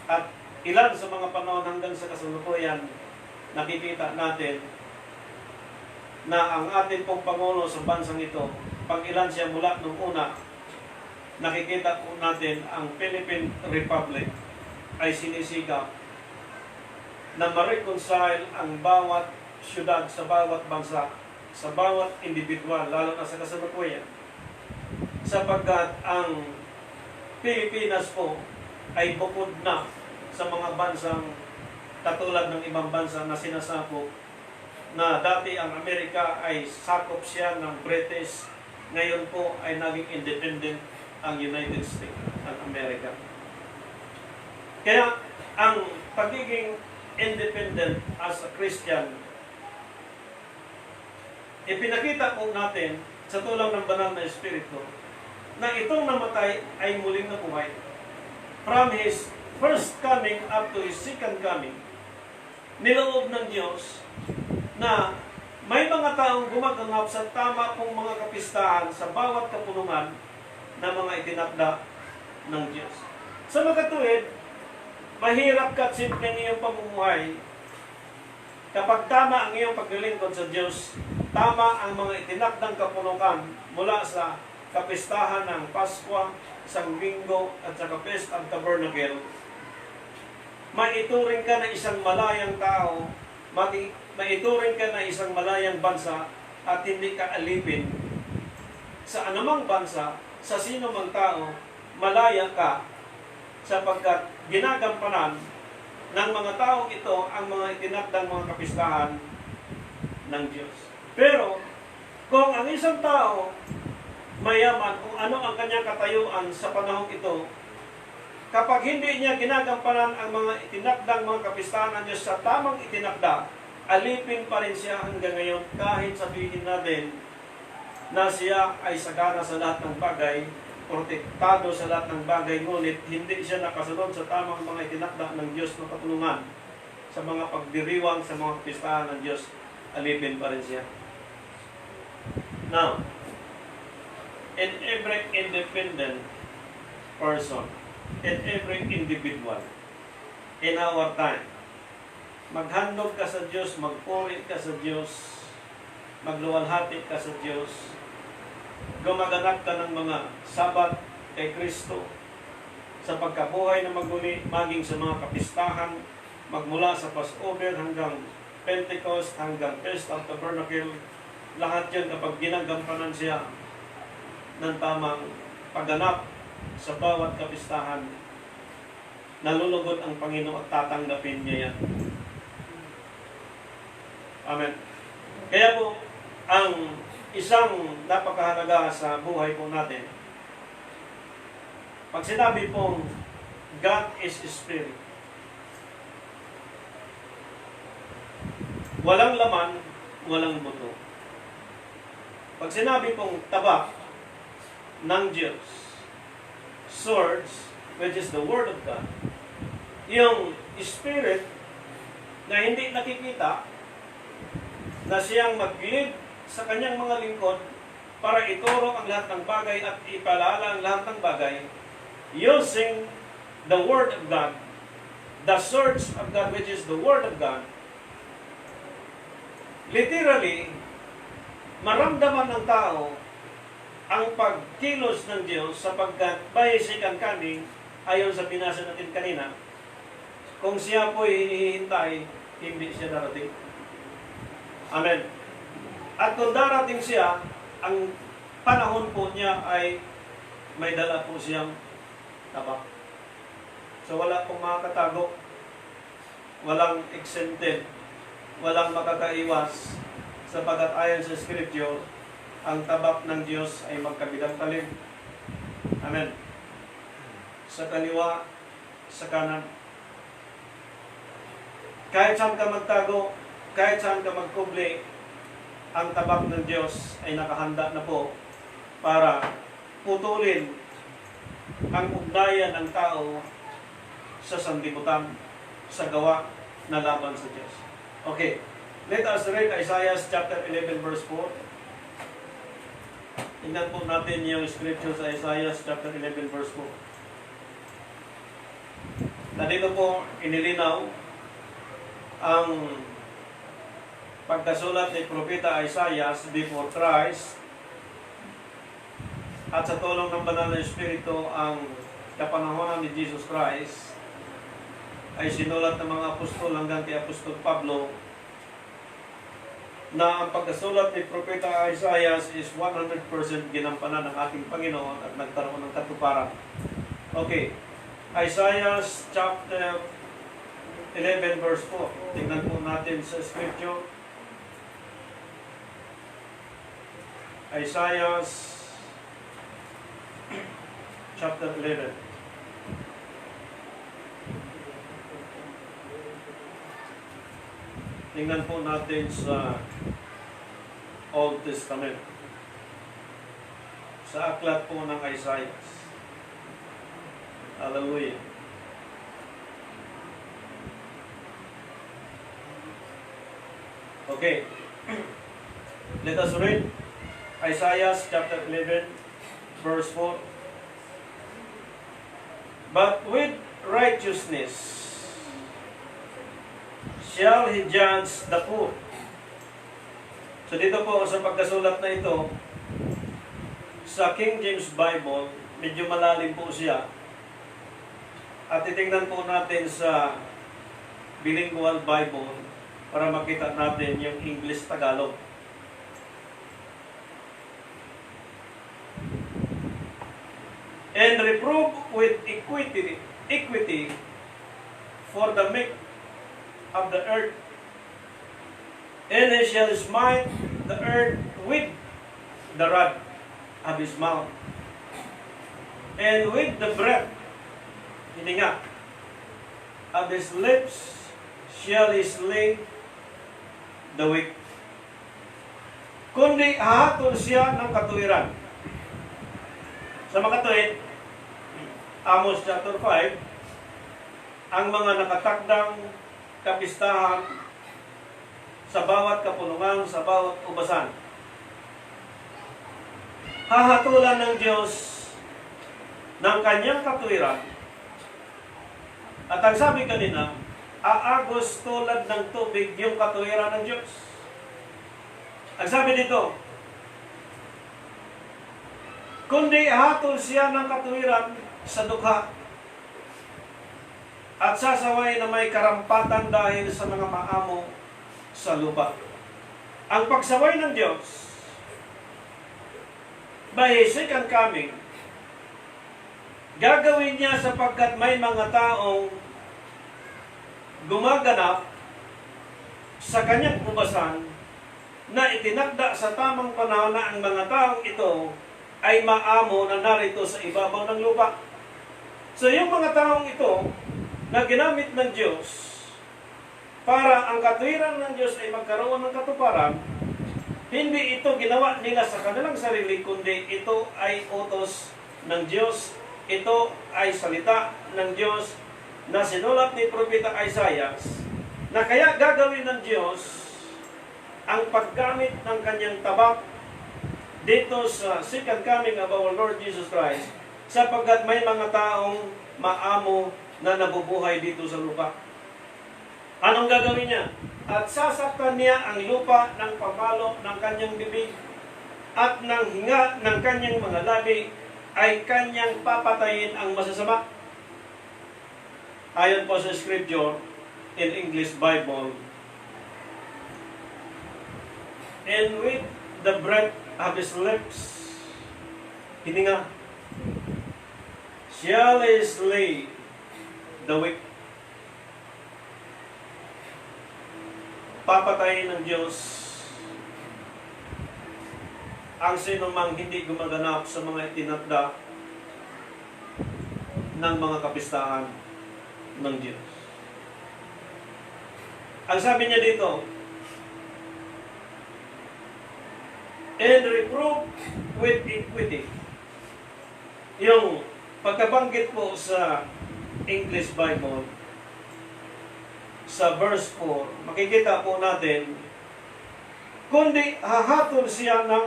at ilan sa mga panahon hanggang sa kasalukuyan, nakikita natin na ang ating pong Pangulo sa bansang ito, pag ilan siya mula nung una, nakikita po natin ang Philippine Republic ay sinisikap na ma-reconcile ang bawat syudad sa bawat bansa, sa bawat individual, lalo na sa kasalukuyan. Sapagkat ang Pilipinas po ay bukod na sa mga bansang katulad ng ibang bansa na sinasakop, na dati ang Amerika ay sakop siya ng British, ngayon po ay naging independent ang United States at Amerika. Kaya ang pagiging independent as a Christian, ipinakita po natin sa tulong ng banal na Espiritu na itong namatay ay muling nabuhay. From His first coming up to His second coming, niloob ng Diyos na may mga taong gumaganap sa tama pong mga kapistahan sa bawat kapulungan na mga itinakda ng Diyos. Sa makatuwid, mahirap ka at simple ang iyong pamumuhay kapag tama ang iyong paglilingkod sa Diyos, tama ang mga itinakdang kapulungan mula sa kapistahan ng Paskwa, Sangbinggo at sa Kapest at Tabernacle, maituring ka na isang malayang tao, maituring ka na isang malayang bansa at hindi ka alipin sa anumang bansa, sa sino mang tao, malaya ka sapagkat ginagampanan ng mga taong ito ang mga itinakdang mga kapistahan ng Diyos. Pero kung ang isang tao mayaman, kung ano ang kanyang katayuan sa panahong ito, kapag hindi niya ginagampanan ang mga itinakdang mga kapistahan ng Diyos sa tamang itinakda, alipin pa rin siya hanggang ngayon kahit sabihin natin na siya ay sagana sa lahat ng bagay, protektado sa lahat ng bagay, ngunit hindi siya nakasunod sa tamang mga itinakda ng Diyos na patulungan sa mga pagdiriwang sa mga kapistahan ng Diyos, alipin pa rin siya. Now, in every independent person, in every individual, in our time, maghandog ka sa Diyos, magpuri ka sa Diyos, magluwalhati ka sa Diyos, gumaganap ka ng mga sabat kay Kristo, sa pagkabuhay na magmuli, maging sa mga kapistahan, magmula sa Passover hanggang Pentecost, hanggang Feast of Tabernacle, lahat yan kapag ginagampanan siya ng tamang pagganap sa bawat kapistahan, nalulugod ang Panginoon at tatanggapin niya yan. Amen. Kaya po, ang isang napakahalaga sa buhay po natin, pag sinabi pong God is Spirit, walang laman, walang buto. Pag sinabi pong tabak ng Diyos, swords, which is the Word of God, yung Spirit na hindi nakikita, na siyang mag-lead sa kanyang mga lingkod para ituro ang lahat ng bagay at ipaalala ang lahat ng bagay, using the Word of God, the swords of God, which is the Word of God. Literally, maramdaman ng tao ang pagkilos ng Diyos sapagkat bayisikan kami, ayon sa binasa natin kanina, kung siya po'y hinihintay, hindi siya darating. Amen. At kung darating siya, ang panahon po niya ay may dala po siyang tabak. So wala pong makakatago, walang exempted, walang makakaiwas, sapagat ayon sa Scripture, ang tabak ng Diyos ay magkabilang talim. Amen. Sa kaliwa, sa kanan. Kahit saan ka magtago, kahit saan ka magkubli, ang tabak ng Diyos ay nakahanda na po para putulin ang ugnayan ng tao sa sanlibutan, sa gawa na laban sa Diyos. Okay, let us read Isaiah chapter 11 verse 4. Tingnan po natin yung scripture sa Isaiah chapter 11 verse 4. Na dito po inilinaw ang pagkasulat ni Propeta Isaiah before Christ, at sa tulong ng Banal na Espiritu ang kapanahonan ni Jesus Christ ay sinulat ng mga apostol hanggang kay Apostol Pablo, na ang pagkasulat ni Propeta Isaiah is 100% ginampanan ng ating Panginoon at nagkaroon ng katuparan. Okay, Isaiah chapter 11 verse 4. Tingnan po natin sa scripture. Isaiah chapter 11. Tingnan po natin sa Old Testament. Sa aklat po ng Isaiah. Hallelujah. Okay. Let us read Isaiah chapter 11 verse 4. But with righteousness shall he judge the poor. So dito po sa pagkasulat na ito, sa King James Bible, medyo malalim po siya. At titingnan po natin sa Bilingual Bible para makita natin yung English-Tagalog. And reprove with equity for the meek of the earth, and he shall smite the earth with the rod of his mouth, and with the breath, hininga, of his lips shall he slay the weak. Kundi hahatol siya ng katuwiran. Sa makatuwid, Amos chapter 5, ang mga nakatakdang kapistahan sa bawat kapulungan, sa bawat ubasan, hahatulan ng Diyos ng kanyang katuwiran. At ang sabi kanina, aagos tulad ng tubig yung katuwiran ng Diyos. Ang sabi dito, kundi hatol siya ng katuwiran sa dukha at sasaway na may karampatan dahil sa mga maamo sa lupa. Ang pagsaway ng Diyos by His second coming, gagawin niya sapagkat may mga taong gumaganap sa kanyang ubasan na itinakda sa tamang panahon na ang mga taong ito ay maamo na narito sa ibabaw ng lupa. So yung mga taong ito na ginamit ng Diyos para ang katuwiran ng Diyos ay magkaroon ng katuparan, hindi ito ginawa nila sa kanilang sarili, kundi ito ay utos ng Diyos, ito ay salita ng Diyos na sinulat ni Propeta Isaiah, na kaya gagawin ng Diyos ang paggamit ng kanyang tabak dito sa second coming of our Lord Jesus Christ, sapagkat may mga taong maamo na nabubuhay dito sa lupa. Anong gagawin niya? At sasaktan niya ang lupa ng pamalo ng kanyang bibig, at ng hinga ng kanyang mga labi ay kanyang papatayin ang masasama. Ayon po sa scripture in English Bible, and with the breath of his lips, hininga, shall he slay the wicked. Papatayin ng Diyos ang sinumang hindi gumaganap sa mga itinakda ng mga kapistahan ng Diyos. Ang sabi niya dito, and reprove with equity. Yung pagkabanggit po sa English Bible, sa verse 4, makikita po natin, kundi hahatol siya ng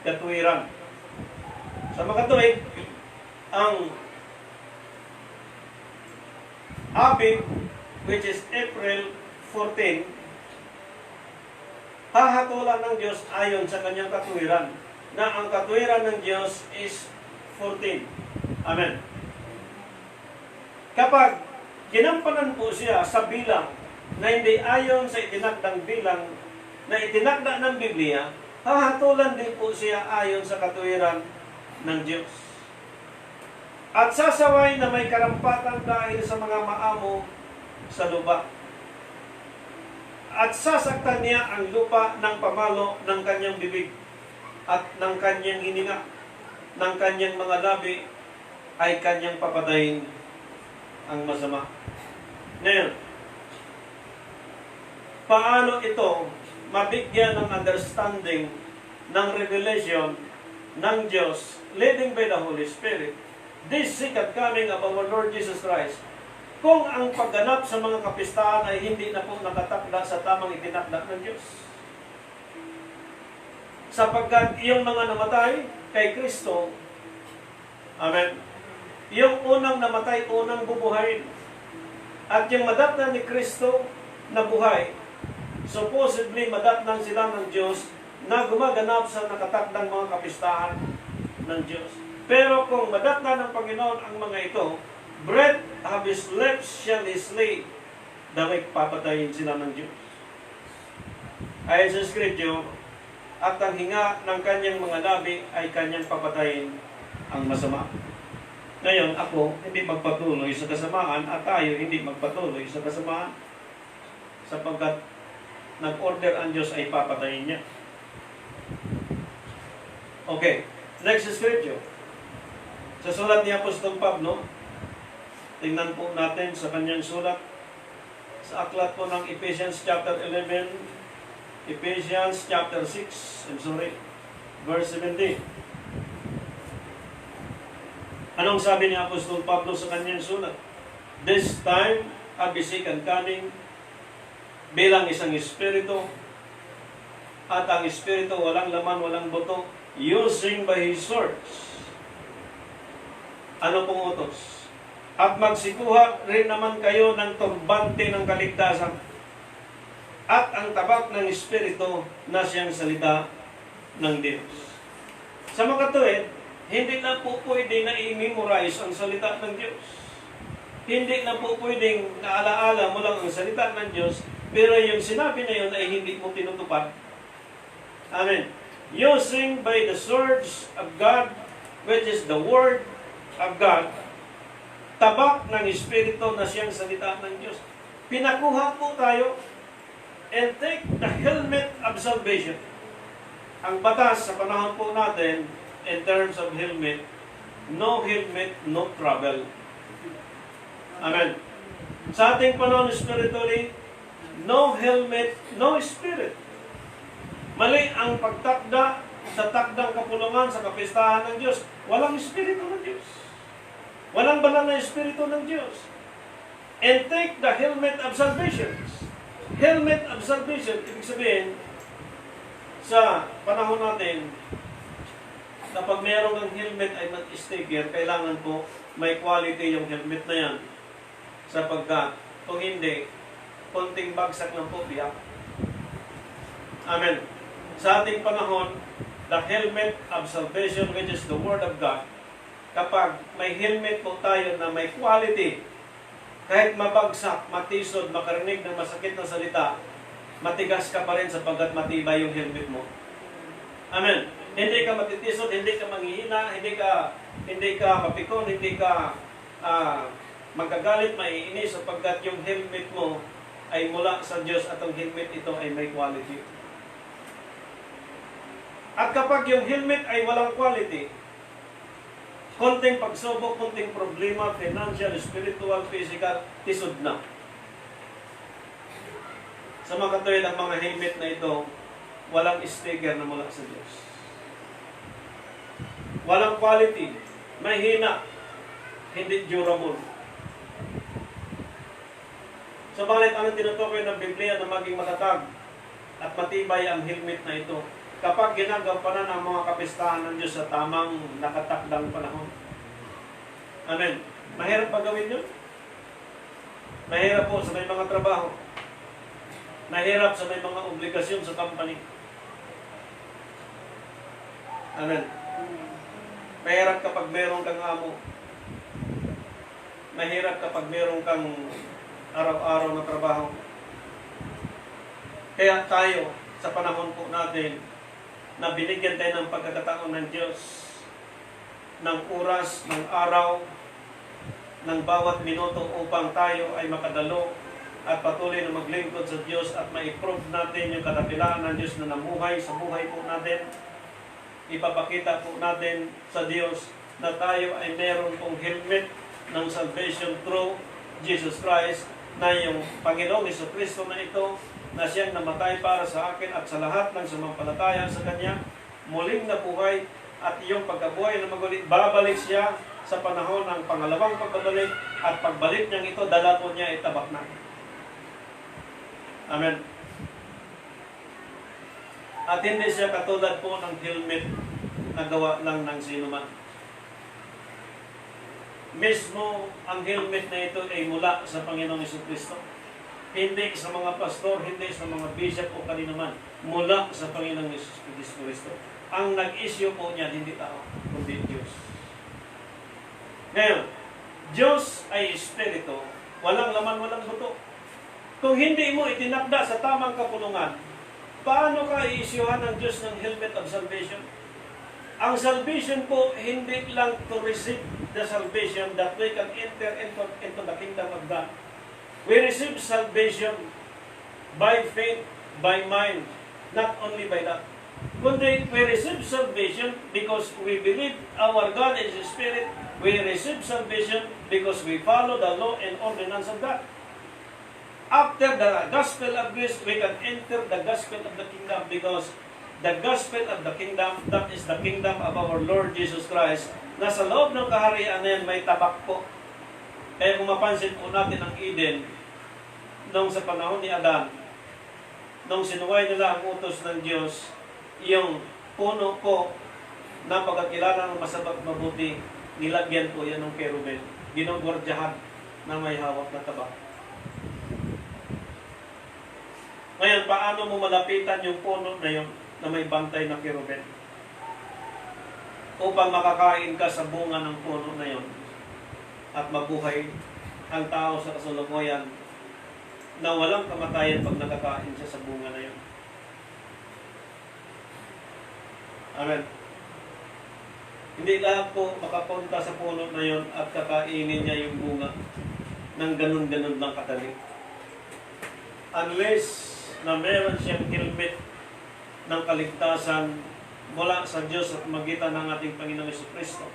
katuwiran. Sa mga tuwid, ang Abib, which is April 14, hahatulan ng Diyos ayon sa kanyang katuwiran, na ang katuwiran ng Diyos is 14. Amen. Kapag ginampanan po siya sa bilang na hindi ayon sa itinakdang bilang na itinakda ng Biblia, hahatulan din po siya ayon sa katuwiran ng Diyos. At sasaway na may karampatan dahil sa mga maamo sa lupa. At sasaktan niya ang lupa ng pamalo ng kanyang bibig at ng kanyang hininga, ng kanyang mga labi ay kanyang papatayin ang masama. Ngayon, paano ito mabigyan ng understanding, ng revelation ng Diyos, leading by the Holy Spirit, this second coming of our Lord Jesus Christ, kung ang pagganap sa mga kapistahan ay hindi na po nakatakda sa tamang itinakda ng Diyos? Sapagkat yung mga namatay kay Kristo, amen, yung unang namatay, unang bubuhayin. At yung madatnan ni Kristo na buhay, supposedly madatnan sila ng Diyos na gumaganap sa nakatakdang mga kapistahan ng Diyos. Pero kung madatnan ng Panginoon ang mga ito, breath of his lips shall he slay, daway papatayin sila ng Diyos. Ayon sa Scripture, at ang hinga ng kanyang mga labi ay kanyang papatayin ang masama. Ngayon, ako hindi magpatuloy sa kasamaan at tayo hindi magpatuloy sa kasamaan, sapagkat nag-order ang Diyos ay papatayin niya. Okay, next scripture. Sa sulat ni Apostol Pablo, tingnan po natin sa kanyang sulat, sa aklat po ng Ephesians chapter 11, Ephesians chapter 6, verse 17. Anong sabi ni Apostol Pablo sa kanyang sulat? This time of the second coming, bilang isang espiritu, at ang espiritu walang laman, walang buto, using by His words. Ano pong utos? At magsikuha rin naman kayo ng turbante ng kaligtasan at ang tabak ng Espiritu na siyang salita ng Diyos. Sa mga tuwid, hindi na po pwede na i-memorize ang salita ng Diyos. Hindi na po pwedeng naalaala mo lang ang salita ng Diyos, pero yung sinabi na yun ay hindi mo tinutupad. Amen. Using by the swords of God, which is the Word of God, tabak ng Espiritu na siyang salita ng Diyos. Pinakuha po tayo and take the helmet of salvation. Ang batas sa panahon po natin, in terms of helmet, no helmet, no trouble. Amen. Sa ating panahon spiritually, no helmet, no spirit. Mali ang pagtakda sa takdang kapulungan sa kapistahan ng Diyos. Walang Espiritu ng Diyos. Walang banal na Espiritu ng Diyos. And take the helmet of salvation. Helmet of salvation, ibig sabihin, sa panahon natin, kapag mayroong ang helmet ay mag-sticker, kailangan po may quality yung helmet na yan. Sapagkat, kung hindi, konting bagsak lang po, biyak. Amen. Sa ating panahon, the helmet of salvation, which is the Word of God, kapag may helmet po tayo na may quality, kahit mabagsak, matisod, makarinig ng masakit na salita, matigas ka pa rin sapagkat matibay yung helmet mo. Amen. Hindi ka matitisod, hindi ka manghihina, hindi ka mapikon, hindi ka magagalit, maiinis sapagkat yung helmet mo ay mula sa Diyos at ang helmet ito ay may quality. At kapag yung helmet ay walang quality, konting pagsubok, konting problema, financial, spiritual, physical, tisod na. Sa mga katuwid, ang mga helmet na ito, walang sticker na mula sa Diyos. Walang quality, mahina, hindi durable. Subalit, ang tinutukoy ng Biblia na maging matatag at matibay ang helmet na ito kapag ginagampanan ang mga kapistahan ng Diyos sa tamang nakatakdang panahon. Amen. Mahirap pa gawin yun? Mahirap po sa may mga trabaho. Mahirap sa may mga obligasyon sa company. Amen. Mahirap kapag meron kang amo. Mahirap kapag meron kang araw-araw na trabaho. Kaya tayo, sa panahon po natin, na binigyan tayo ng pagkakataon ng Diyos, ng oras, ng araw, ng bawat minuto upang tayo ay makadalo at patuloy na maglingkod sa Diyos at ma-improve natin yung kadakilaan ng Diyos na namuhay sa buhay po natin. Ipapakita po natin sa Diyos na tayo ay meron pong helmet ng salvation through Jesus Christ, na yung Panginoong Jesucristo na ito, na siyang namatay para sa akin at sa lahat ng sumampalataya sa Kanya, muling nabuhay, at iyong pagkabuhay na magulit, babalik siya sa panahon ng pangalawang pagbabalik, at pagbalik niyang ito, dala po niya itabak na. Amen. At hindi siya katulad po ng helmet na gawa lang ng sino man. Mismo ang helmet na ito ay mula sa Panginoong Jesucristo. Hindi sa mga pastor, hindi sa mga bishop o kanino man. Mula sa Panginoong Jesucristo. Ang nag-issue po niyan, hindi tao, kundi Diyos. Ngayon, Diyos ay Espiritu, walang laman, walang buto. Kung hindi mo itinakda sa tamang kapulungan, paano ka i-issuehan ng Diyos ng helmet of salvation? Ang salvation po, hindi lang to receive the salvation that we can enter into the kingdom of God. We receive salvation by faith, by mind, not only by that. Kundi we receive salvation because we believe our God is a Spirit. We receive salvation because we follow the law and ordinance of God. After the gospel of grace, we can enter the gospel of the kingdom because the gospel of the kingdom, that is the kingdom of our Lord Jesus Christ. Nasa loob ng kaharian na yan, may tabak po. Kaya kung mapansin po natin ang Eden, nung sa panahon ni Adan, nung sinuway nila ang utos ng Diyos, yung puno po na pagkakilala ng masabat mabuti, nilagyan po yan ng kerubin. ginugwardyahan na may hawak na tabak. Ngayon, paano mo malapitan yung puno na yun na may bantay na kerubin? Upang makakain ka sa bunga ng puno na yun at mabuhay ang tao sa kasalukuyan na walang kamatayan pag nakakain siya sa bunga na yun. Amen. Hindi lahat po makapunta sa puno na yun at kakainin niya yung bunga ng ganun-ganun lang kadali. Unless na meron siyang helmet ng kaligtasan mula sa Diyos at magitan ng ating Panginoong Jesucristo.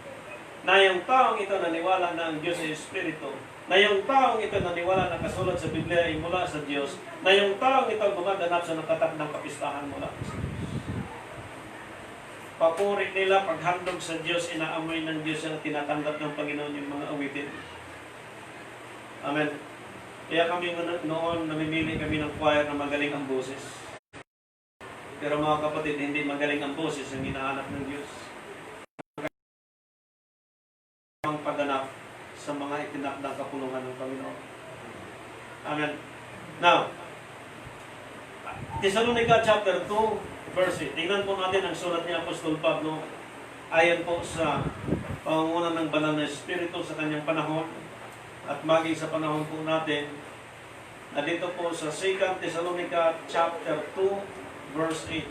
Na yung taong ito naniwala na ang Diyos ay Espiritu, na yung taong ito naniwala na kasulat sa Biblia ay mula sa Diyos, na yung taong ito gumaganap sa nakatakdang kapistahan mula sa Diyos. Papuri nila paghandog sa Diyos, inaamoy ng Diyos na tinatanggap ng Panginoon yung mga awitin. Amen. Kaya kami noon, namimili kami ng choir na magaling ang boses. Pero mga kapatid, hindi magaling ang boses yung hinahanap ng Diyos. Ang pagganap sa mga itinakdang kapulungan ng Panginoon. Amen. Now, Thessalonica chapter 2, verse 8. Tingnan po natin ang sulat ni Apostol Pablo ayon po sa pangunguna ng Banal na Espiritu sa kanyang panahon at maging sa panahon po natin na dito po sa 2 Thessalonica chapter 2 verse 8.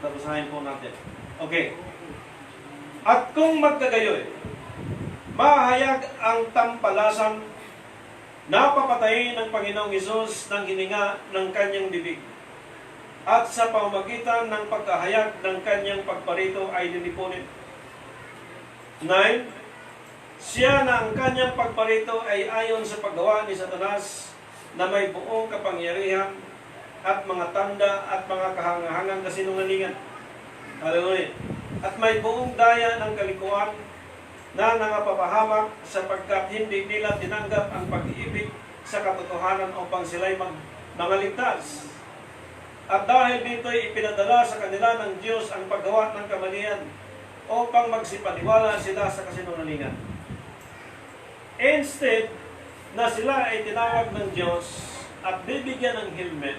Babasahin po natin. Okay. At kung magkagayoy, mahayag ang tampalasan na papatayin ng Panginoong Hesus ng hininga ng kanyang bibig. At sa pamamagitan ng pagkahayag ng kanyang pagparito ay lilipunin. 9. Siya na ang kanyang pagparito ay ayon sa paggawa ni Satanas na may buong kapangyarihan at mga tanda at mga kahangahangang kasinungalingan. Hallelujah. At may buong daya ng kalikuan na nangapapahamak sapagkat hindi nila tinanggap ang pag-ibig sa katotohanan upang sila'y mangaligtas. At dahil dito'y ipinadala sa kanila ng Diyos ang paggawa ng kamalian upang magsipaniwala sila sa kasinungalingan. Instead na sila ay tinawag ng Diyos at bibigyan ng helmet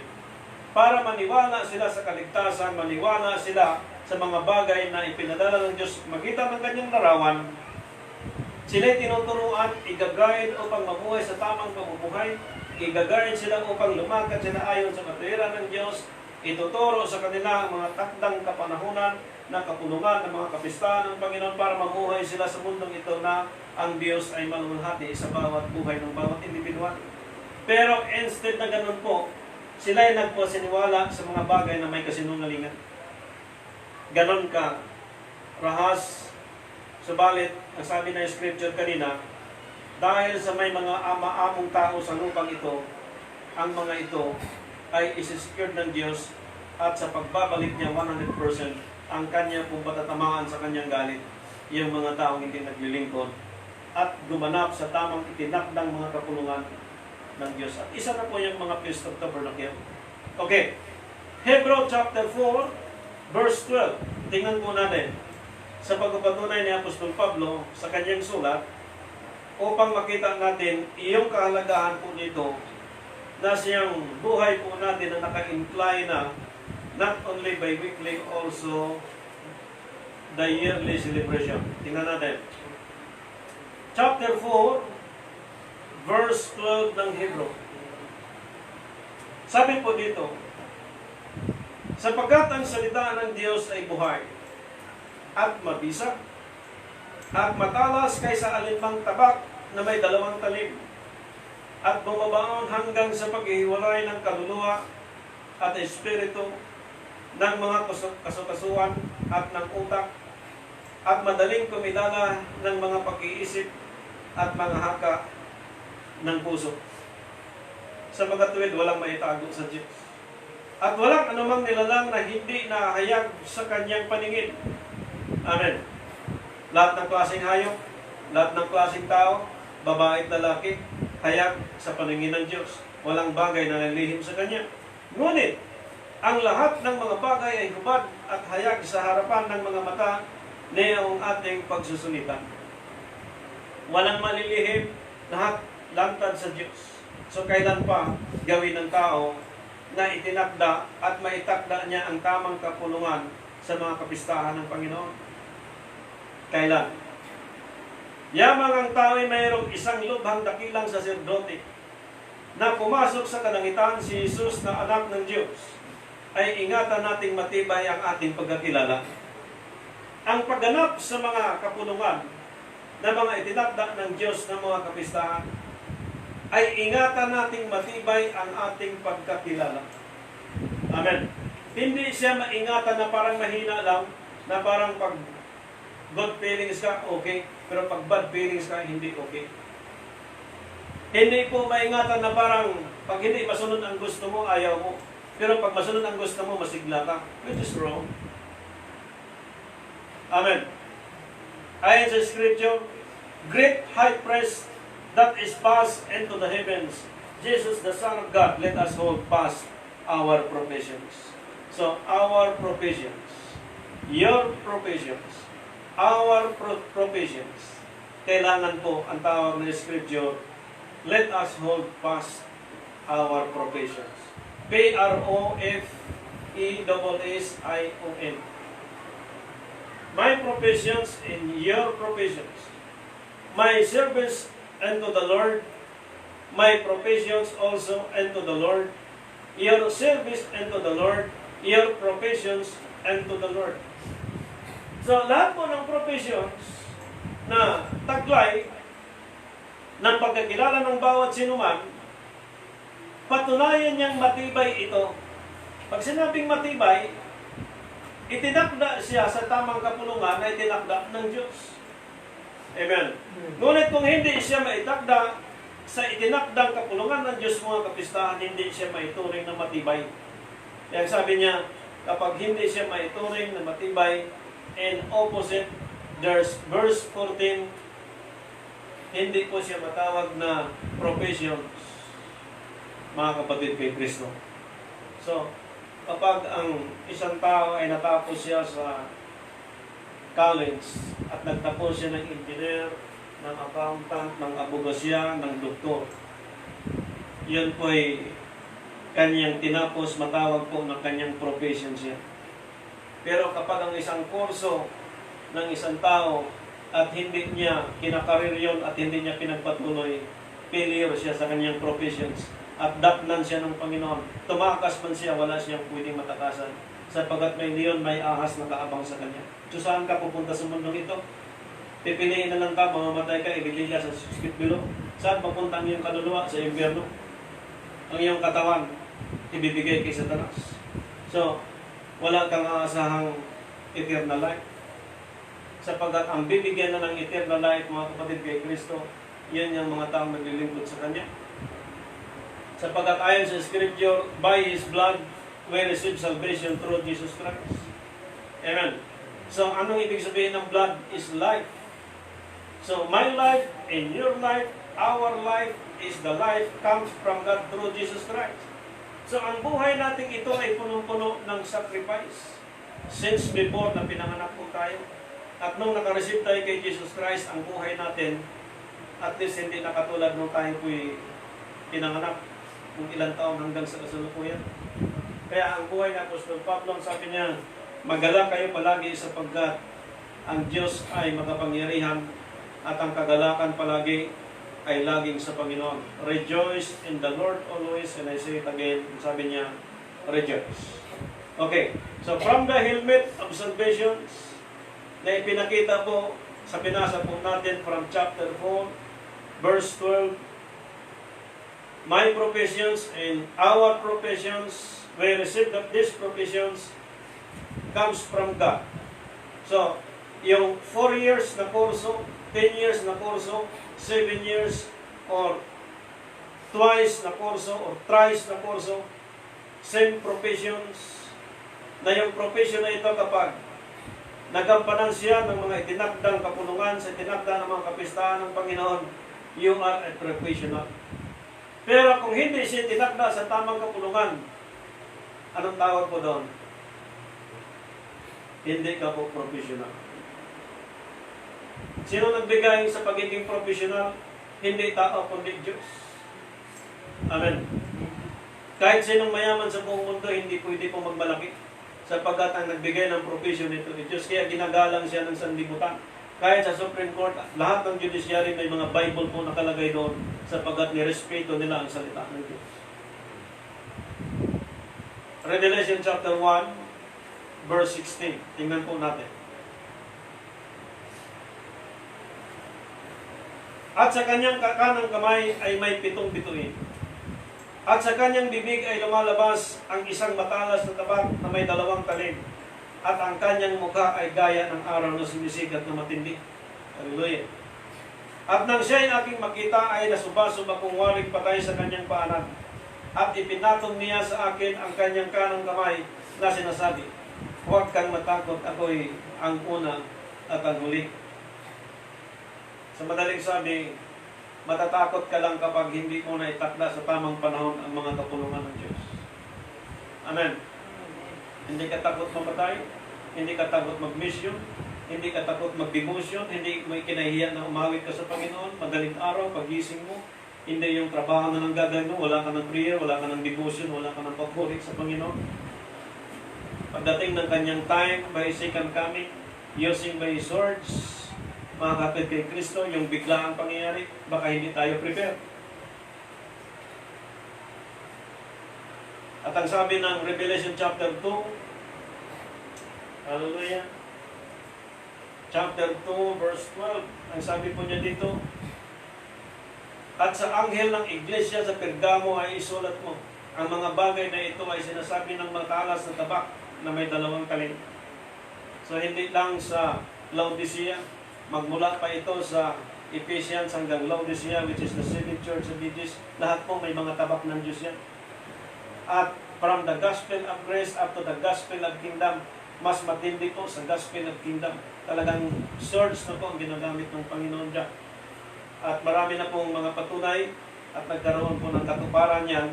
para maniwala sila sa kaligtasan, maniwala sila sa mga bagay na ipinadala ng Diyos magitan ng kanyang larawan, sila'y tinuturuan, igagayad upang mabuhay sa tamang pamumuhay, igagayad sila upang lumakad sila ayon sa katwiran ng Diyos, ituturo sa kanila ang mga takdang kapanahunan ng kapulungan ng mga kapistahan ng Panginoon para mamuhay sila sa mundong ito na ang Diyos ay malulhati sa bawat buhay ng bawat individual. Pero instead na ganun po, sila ay nagpasiniwala sa mga bagay na may kasinungalingan. Ganon ka, rahas. Subalit, ang sabi ng scripture kanina, dahil sa may mga ama-among tao sa lupang ito, ang mga ito ay isi-secured ng Diyos at sa pagbabalik niya 100% ang kanya pong patatamaan sa kanyang galit, yung mga taong hindi naglilingkod at gumanap sa tamang itinakdang mga kapulungan ng Diyos. At isa na po yung mga Feast of Tabernacle. Okay. Hebrew chapter 4, verse 12. Tingnan po natin sa pagpapatunay ni Apostol Pablo sa kanyang sulat upang makita natin iyong kahalagahan po nito na siyang buhay po natin na naka-imply na not only by weekly, also the yearly celebration. Tingnan natin. Chapter 4, verse 12 ng Hebrew. Sabi po dito, sapagkat ang salita ng Diyos ay buhay at mabisa at matalas kaysa alinmang tabak na may 2 talim at bumabaon hanggang sa paghihiwalay ng kaluluwa at espiritu ng mga kasukasuan at ng utak at madaling kumilala ng mga pag-iisip at mga haka ng puso. Sa mga tuwid, walang maitago sa Diyos. At walang anumang nilalang na hindi nahayag sa kanyang paningin. Amen. Lahat ng klaseng hayop, lahat ng klaseng tao, babae at lalaki, hayag sa paningin ng Diyos. Walang bagay na nalilihim sa Kanya. Ngunit, ang lahat ng mga bagay ay hubad at hayag sa harapan ng mga mata niyong ating pagsusulitan. walang malilihim, lahat lantad sa Diyos. So kailan pa gawin ng tao na itinakda at maitakda niya ang tamang kapulungan sa mga kapistahan ng Panginoon? Kailan? Yamang ang tao ay mayroong isang lubhang dakilang saserdote na pumasok sa kalangitan, si Jesus na anak ng Diyos, ay ingatan nating matibay ang ating pagkakilala. Ang pagganap sa mga kapulungan na mga itinakda ng Diyos ng mga kapistahan, ay ingatan nating matibay ang ating pagkakilala. Amen. Hindi siya maingatan na parang mahina lang, na parang pag good feelings ka, okay, pero pag bad feelings ka, hindi okay. Hindi po maingatan na parang pag hindi masunod ang gusto mo, ayaw mo. Pero pag masunod ang gusto mo, masigla ka. Which is wrong. Amen. Ayon sa Scripture, great high priest that is passed into the heavens, Jesus the Son of God, let us hold fast our professions. So, our professions, your professions, our professions, kailangan po ang tawag ng Scripture, let us hold fast our professions. Profession. My professions and your professions. My service unto the Lord, my professions also unto the Lord, your service unto the Lord, your professions unto the Lord. So, lahat po ng professions na taglay ng pagkakilala ng bawat sinuman, patunayan niyang matibay ito. Pag sinabing matibay, itinakda siya sa tamang kapulungan na itinakda ng Diyos. Amen. Ngunit kung hindi siya maitakda sa itinakdang kapulungan ng Diyos, mga kapistahan, hindi siya maituring na matibay. Kaya sabi niya, kapag hindi siya maituring na matibay, and opposite, there's verse 14, hindi po siya matawag na professions, mga kapatid kay Kristo. So, kapag ang isang tao ay natapos siya sa college at nagtapos siya ng engineer, ng accountant, ng abogasya, ng doktor, yun po ay kanyang tinapos, matawag po ng kanyang profession siya. Pero kapag ang isang kurso ng isang tao at hindi niya kinakarir yun at hindi niya pinagpatuloy, failure siya sa kanyang professions at datnan siya ng Panginoon. Tumakas man siya, wala siyang pwedeng matakasan sapagkat may leon, may ahas na kaabang sa kanya. So saan ka pupunta sa mundong ito? Pipiliin na lang ka, mamamatay ka, ibigay ka sa spit below. Saan papunta ang iyong kaluluwa? Sa impyerno. Ang iyong katawan, ibibigay kay Satanas. So, wala kang aasahang eternal life. Sapagkat ang bibigyan na ng eternal life, mga kapatid kay Kristo, yan yung mga taong naglilingkod sa Kanya. Sapagkat ayon sa Scripture, by His blood, we receive salvation through Jesus Christ. Amen. So, anong ibig sabihin ng blood is life. So, my life and your life, our life is the life comes from God through Jesus Christ. So, ang buhay natin ito ay punong-puno ng sacrifice. Since before na pinanganak po tayo. At nung nakareceive tayo kay Jesus Christ, ang buhay natin, at least hindi na katulad nung tayo po'y pinanganak kung ilang taon hanggang sa kasalukuyan. Kaya ang buhay na Apostol Pablo, sabi niya, magala kayo palagi sapagkat ang Diyos ay makapangyarihan at ang kagalakan palagi ay laging sa Panginoon. Rejoice in the Lord always, and I say it again, sabi niya, rejoice. Okay, so from the helmet of salvation na ipinakita po sa pinasa po natin from chapter 4, verse 12, my professions and our professions, we received of these professions comes from God. So, yung 4 years na kurso, 10 years na kurso, 7 years, or twice na kurso, or thrice na kurso, same professions, na yung profession na ito kapag nagampanan siya ng mga itinakdang kapulungan sa itinakdang ng mga kapistahan ng Panginoon, you are a professional. Pero kung hindi siya itinakda sa tamang kapulungan, anong tawag po doon? Hindi ka po professional. Sino nagbigay sa pagiging professional? Hindi tao, kundi Diyos. Amen. Kahit sinong mayaman sa buong mundo, hindi pwede pong magmalaki. Sapagkat ang nagbigay ng profession nito ni Diyos, kaya ginagalang siya ng sanlibutan. Kahit sa Supreme Court, lahat ng judiciary may mga Bible po nakalagay doon sapagkat nirespeto nila ang salita ng Diyos. Revelation chapter 1, verse 16. Tingnan po natin. At sa kanyang kanang kamay ay may 7 bituin. At sa kanyang bibig ay lumalabas ang isang matalas na tabak na may 2 talim. At ang kanyang mukha ay gaya ng araw na sumisikat na matindi. Hallelujah. At nang siya ay aking makita ay nasuba-suba kong waring patay sa kanyang paanan. At ipinatong niya sa akin ang kanyang kanang kamay na sinasabi, huwag kang matakot, ako'y ang una at ang huli. Sa madaling sabi, matatakot ka lang kapag hindi mo na itakda sa tamang panahon ang mga kapulungan ng Diyos. Amen. Hindi ka takot mamatay, hindi ka takot mag-mission, hindi ka takot mag-devotion, hindi mo kinahiya na umawit ka sa Panginoon, madaling araw, pagising mo, hindi yung trabaho na nang gagawin mo, wala ka ng prayer, wala ka ng devotion, wala ka ng pagpurik sa Panginoon. Pagdating ng kanyang time, by second coming, using by swords, mga kapatid kay Kristo, yung biglaang pangyayari, baka hindi tayo prepare. At ang sabi ng Revelation chapter 2, hallelujah, chapter 2, verse 12, ang sabi po niya dito, at sa anghel ng iglesia sa Pergamo ay isulat mo, ang mga bagay na ito ay sinasabi ng matalas na tabak na may 2 talim. So hindi lang sa Laodicea, magmula pa ito sa Ephesians hanggang Laodicea, which is the 7th church of Ages, lahat po may mga tabak ng Diyos yan. At from the gospel of grace up to the gospel of kingdom, mas matindi po sa gospel of kingdom. Talagang swords na po ang ginagamit ng Panginoon dyan. At marami na pong mga patunay at nagkaroon po ng katuparan yan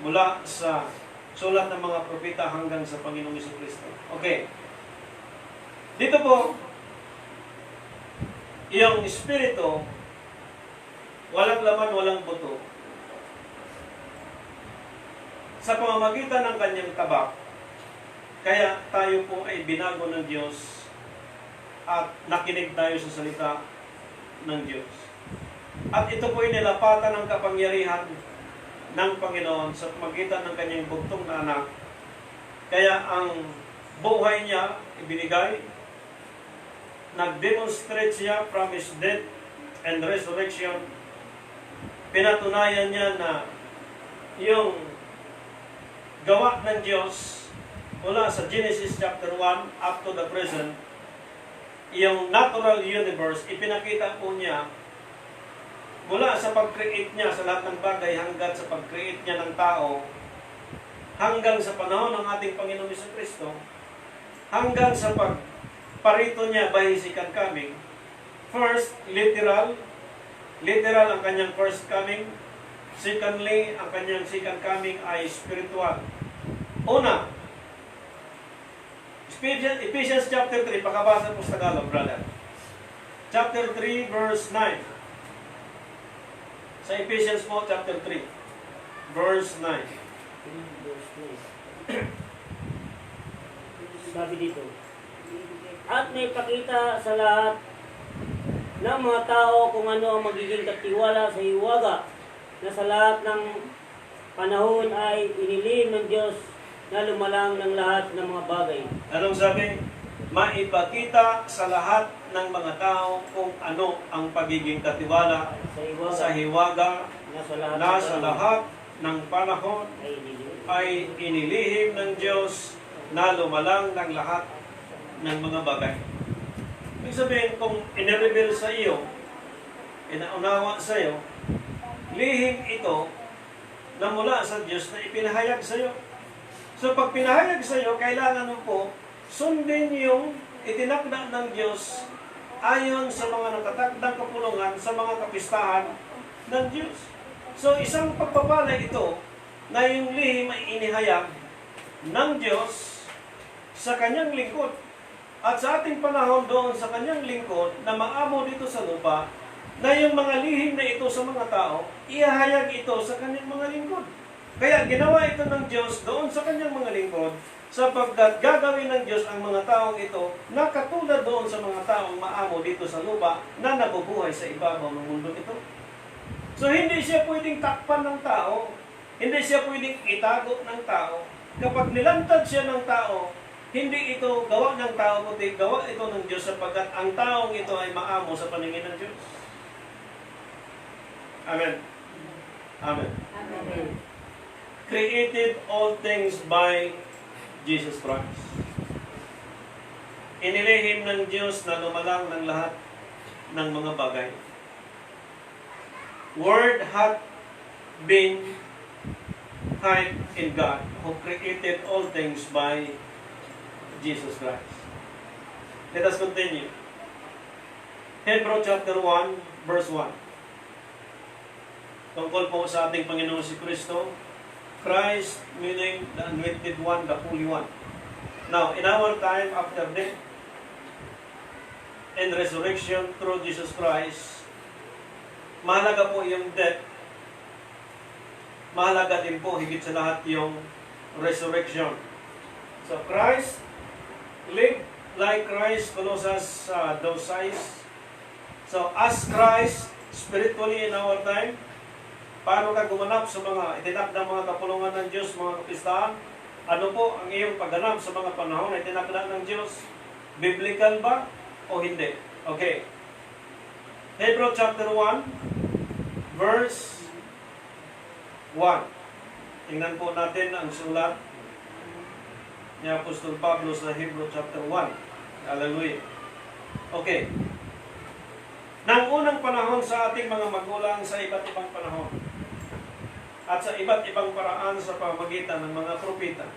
mula sa sulat ng mga propeta hanggang sa Panginoong Jesucristo. Okay. Dito po, yung Espiritu, walang laman, walang buto. Sa pamamagitan ng kanyang tabak, kaya tayo po ay binago ng Diyos at nakinig tayo sa salita ng Diyos. At ito po ay nilapatan ng kapangyarihan ng Panginoon sa pamamagitan ng kanyang bugtong na anak. Kaya ang buhay niya ibinigay, nag-demonstrate siya from His death and resurrection. Pinatunayan niya na yung gawa ng Diyos mula sa Genesis chapter 1 up to the present, yung natural universe, ipinakita po niya mula sa pag-create niya sa lahat ng bagay hanggang sa pag-create niya ng tao, hanggang sa panahon ng ating Panginoong Jesucristo, hanggang sa pagparito niya by His second coming. First, literal ang kanyang first coming. Secondly, ang kanyang second coming ay spiritual. Una, Ephesians chapter 3, pakabasa po sa Tagalog, brother. Chapter 3, verse 9. Sa Ephesians po, chapter 3, verse 9. Sabi dito, at may pakita sa lahat ng mga tao kung ano ang magiging katiwala sa hiwaga na sa lahat ng panahon ay inilim ng Diyos na lumalang ng lahat ng mga bagay. Anong sabi? Maipakita sa lahat ng mga tao kung ano ang pagiging katiwala sa hiwaga na sa lahat ng panahon ay inilihim ng Diyos na lumalang ng lahat ng mga bagay. Ibig sabihin, kung inireveal sa iyo, inaunawa sa iyo, lihim ito na mula sa Diyos na ipinahayag sa iyo. So pag pinahayag sa iyo, kailangan mo po sundin yung itinakda ng Diyos ayon sa mga natatakdang kapulungan sa mga kapistahan ng Diyos. So isang pagpapala ito na yung lihim ay inihayag ng Diyos sa kanyang lingkod. at sa ating panahon doon sa kanyang lingkod na maamo dito sa lupa, na yung mga lihim na ito sa mga tao, ihahayag ito sa kanyang mga lingkod. Kaya ginawa ito ng Diyos doon sa kanyang mga lingkod, sapagkat gagawin ng Diyos ang mga taong ito na katulad doon sa mga taong maamo dito sa lupa na nabubuhay sa ibabaw ng mundo ito. So hindi siya pwedeng takpan ng tao, hindi siya pwedeng itago ng tao. Kapag nilantad siya ng tao, hindi ito gawa ng tao, kundi gawa ito ng Diyos sapagkat ang taong ito ay maamo sa paningin ng Diyos. Amen. Amen. Amen. Created all things by Jesus Christ. Inilihim ng Diyos na lumalang ng lahat ng mga bagay. Word hath been hid in God, who created all things by Jesus Christ. Let us continue. Hebrews chapter 1, verse 1. Tungkol po sa ating Panginoon si Kristo, Christ meaning the anointed one, the holy one. Now, in our time after death and resurrection through Jesus Christ, mahalaga po yung death. Mahalaga din po higit sa lahat yung resurrection. So, Christ lived like Christ, Colossians those size. So, as Christ, spiritually in our time, paano ka gumanap sa mga itinakdang mga kapulungan ng Diyos, mga kapistahan? Ano po ang iyong pagganap sa mga panahon na itinakda ng Diyos? Biblical ba o hindi? Okay. Hebrews chapter 1, verse 1. Tingnan po natin ang sulat ni Apostol Pablo sa Hebrews chapter 1. Hallelujah. Okay. Nang unang panahon sa ating mga magulang sa iba't ibang panahon at sa iba't ibang paraan sa pamamagitan ng mga propeta,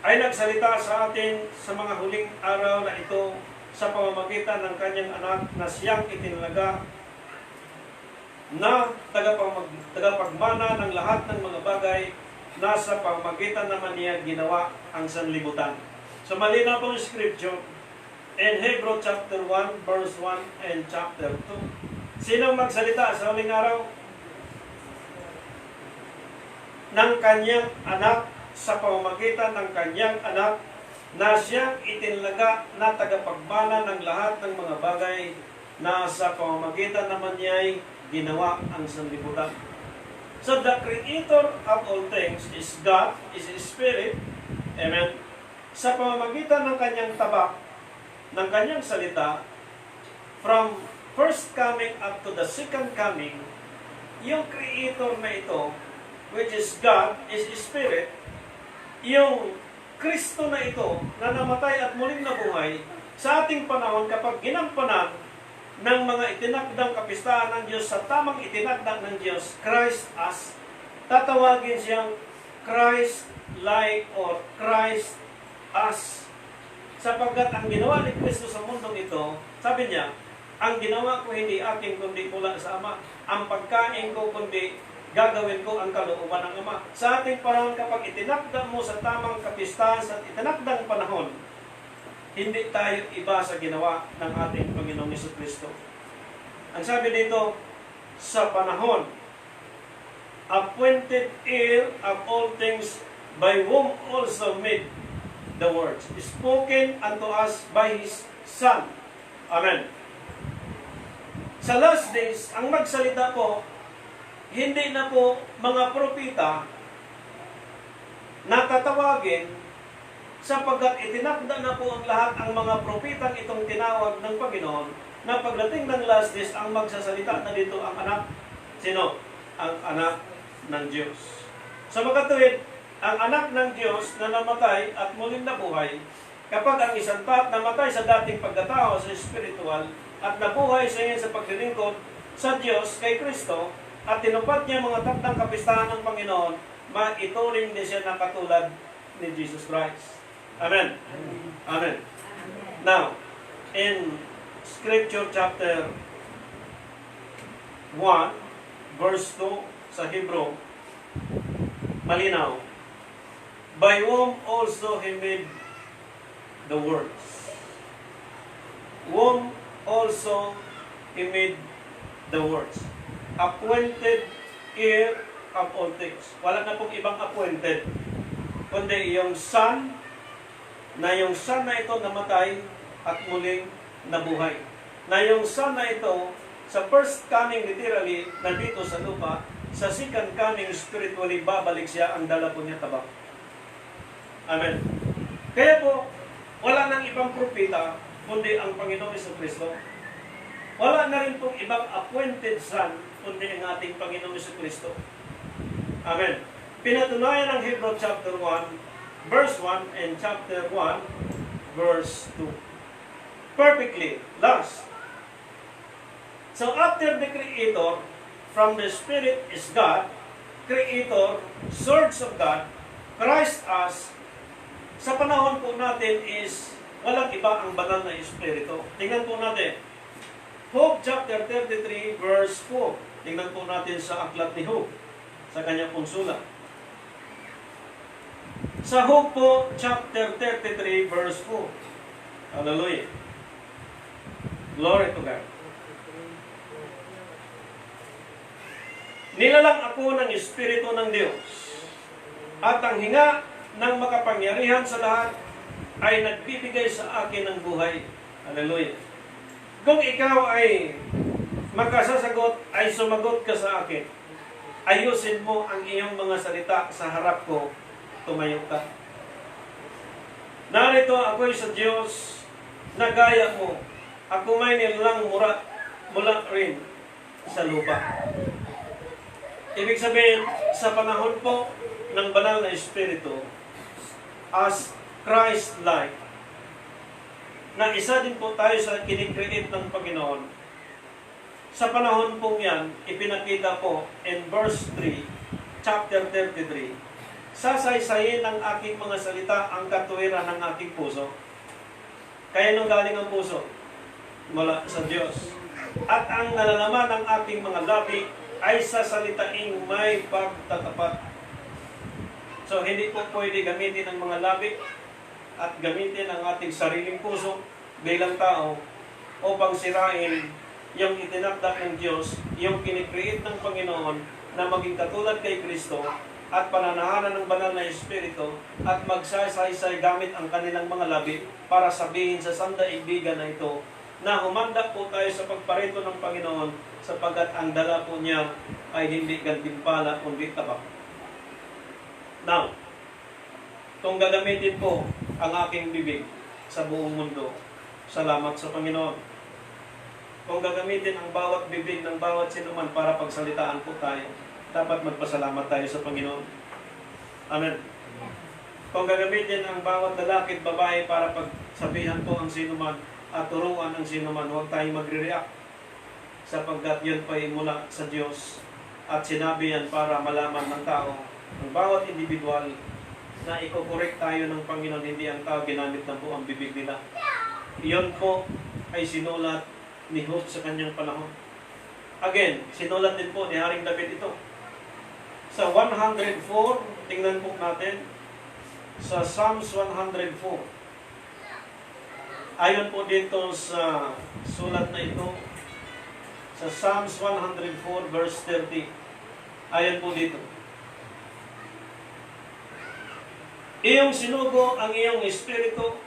ay nagsalita sa atin sa mga huling araw na ito sa pamamagitan ng kanyang anak na siyang itinalaga na tagapagmana ng lahat ng mga bagay na sa pamamagitan naman niya ginawa ang sanlibutan. So malinaw pong scripture in Hebrews chapter 1, verse 1 and chapter 2. Sinong magsalita sa huling araw? Ng kanyang anak, sa pamamagitan ng kanyang anak na siyang itinalaga na tagapagmana ng lahat ng mga bagay na sa pamamagitan naman niya'y ginawa ang sanlibutan. So the creator of all things is God, is His Spirit. Amen. Sa pamamagitan ng kanyang tabak, ng kanyang salita, from first coming up to the second coming, yung creator na ito, which is God, is Spirit, yung Kristo na ito, na namatay at muling nabuhay, sa ating panahon kapag ginampanan ng mga itinakdang kapistahan ng Diyos sa tamang itinakdang ng Diyos, Christ as, tatawagin siyang Christ-like or Christ as. Sapagkat ang ginawa ni Kristo sa mundong ito, sabi niya, ang ginawa ko hindi akin kundi mula sa Ama. Ang pagkain ko kundi gagawin ko ang kalooban ng Ama. Sa ating panahon, kapag itinakda mo sa tamang kapistahan, sa itinakdang panahon, hindi tayo iba sa ginawa ng ating Panginoong Jesucristo. Ang sabi dito, sa panahon, appointed heir of all things, by whom also made the words, spoken unto us by His Son. Amen. Sa last days, ang magsalita po, hindi na po mga propeta na tatawagin, sapagkat itinakda na po ang lahat ang mga propetang itong tinawag ng Panginoon, na pagdating ng last days, ang magsasalita na dito ang anak. Sino? Ang anak ng Diyos. Sa makatuwid, ang anak ng Diyos na namatay at muling nabuhay, kapag ang isang namatay sa dating pagkatao sa spiritual at nabuhay sa iyan sa paglilingkod sa Diyos kay Kristo at tinupad niya mga takdang kapistahan ng Panginoon, maituring din siya na katulad ni Jesus Christ. Amen. Amen. Now, in Scripture chapter 1, verse 2 sa Hebrew, malinaw, by whom also He made the words. Whom also He made the words. Appointed heir of all things. Wala na pong ibang appointed, kundi yung Son, na yung Son na ito namatay at muling nabuhay. Na yung Son na ito, sa first coming literally, nandito sa lupa, sa second coming spiritually, babalik siya, ang dala po niya tabak. Amen. Kaya po, wala nang ibang propeta, kundi ang Panginoon Jesucristo. Wala na rin pong ibang appointed Son, kundi ang ating Panginoon Jesucristo. Amen. Pinatunayan ng Hebrew chapter 1, verse 1, and chapter 1, verse 2. Perfectly. Last. So after the Creator, from the Spirit is God, Creator, Source of God, Christ us, sa panahon po natin is walang iba ang banal na Espiritu. Tingnan po natin. Job chapter 33, verse 4. Tingnan po natin sa aklat ni Job, sa kanyang pong sulat. Sa Job po, chapter 33, verse 4. Hallelujah. Glory to God. Nilalang ako ng Espiritu ng Diyos, at ang hinga ng makapangyarihan sa lahat ay nagbibigay sa akin ng buhay. Hallelujah. Kung ikaw ay magkasasagot, ay sumagot ka sa akin. Ayusin mo ang iyong mga salita sa harap ko, tumayo ka. Narito ako'y sa Diyos na gaya mo. Ako may nilalang mula rin sa lupa. Ibig sabihin, sa panahon po ng banal na Espiritu, as Christ-like, na isa din po tayo sa kinikreate ng Panginoon. Sa panahon pong yan, ipinakita po in verse 3, chapter 33, sasaysayin ng aking mga salita ang katuwiran ng aking puso. Kaya nung galing ang puso? Mula sa Diyos. At ang nalalaman ng aking mga labi ay sasalitain may pagtatapat. So, hindi po pwede gamitin ang mga labi at gamitin ang ating sariling puso bilang tao upang sirain yung itinakda ng Diyos, yung kinikreate ng Panginoon na maging katulad kay Kristo at pananahanan ng banal na Espiritu at magsasaysay gamit ang kanilang mga labi para sabihin sa sandaigdigan na ito na humanda po tayo sa pagparito ng Panginoon sapagkat ang dala po niya ay hindi gantimpala kundi tabak. Now, kung gagamitin po ang aking bibig sa buong mundo, salamat sa Panginoon. Kung gagamitin ang bawat bibig ng bawat sinuman para pagsalitaan po tayo, dapat magpasalamat tayo sa Panginoon. Amen. Kung gagamitin ang bawat lalaki at babae para pagsabihan po ang sinuman at turuan ang sinuman, huwag tayong magre-react sapagkat yun pa ay mula sa Diyos at sinabi yan para malaman ng tao, ang bawat individual na ikokorek tayo ng Panginoon, hindi ang tao ginamit na po ang bibig nila. Iyon po ay sinulat ni Job sa kanyang panahon. Again, sinulat din po ni Haring David ito. Sa 104, tingnan po natin, sa Psalms 104. Ayon po dito sa sulat na ito, sa Psalms 104 verse 30. Ayon po dito. Iyong sinugo ang iyong espiritu,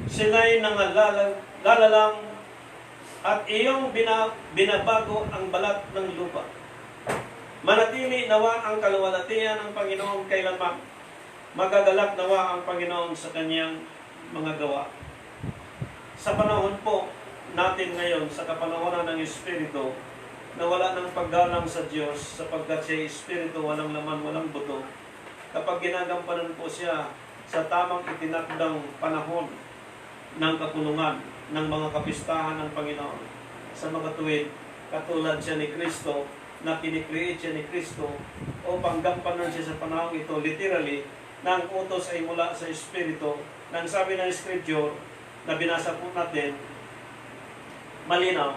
sila'y nangalalang at iyong binabago ang balat ng lupa. Manatili nawa ang kaluwalhatian ng Panginoon kailanman. Magagalak nawa ang Panginoon sa kanyang mga gawa. Sa panahon po natin ngayon, sa kapanahonan ng Espiritu, na wala ng paggalang sa Diyos, sapagkat siya Espiritu, walang laman, walang buto. Kapag ginagampanan po siya sa tamang itinakdang panahon ng kapunungan, ng mga kapistahan ng Panginoon, sa mga tuwid, katulad siya ni Kristo, na kinikreate siya ni Kristo, upang gampanan siya sa panahon ito, literally, na ang utos ay mula sa Espiritu, nang sabi ng Scripture, na binasa po natin, malinaw,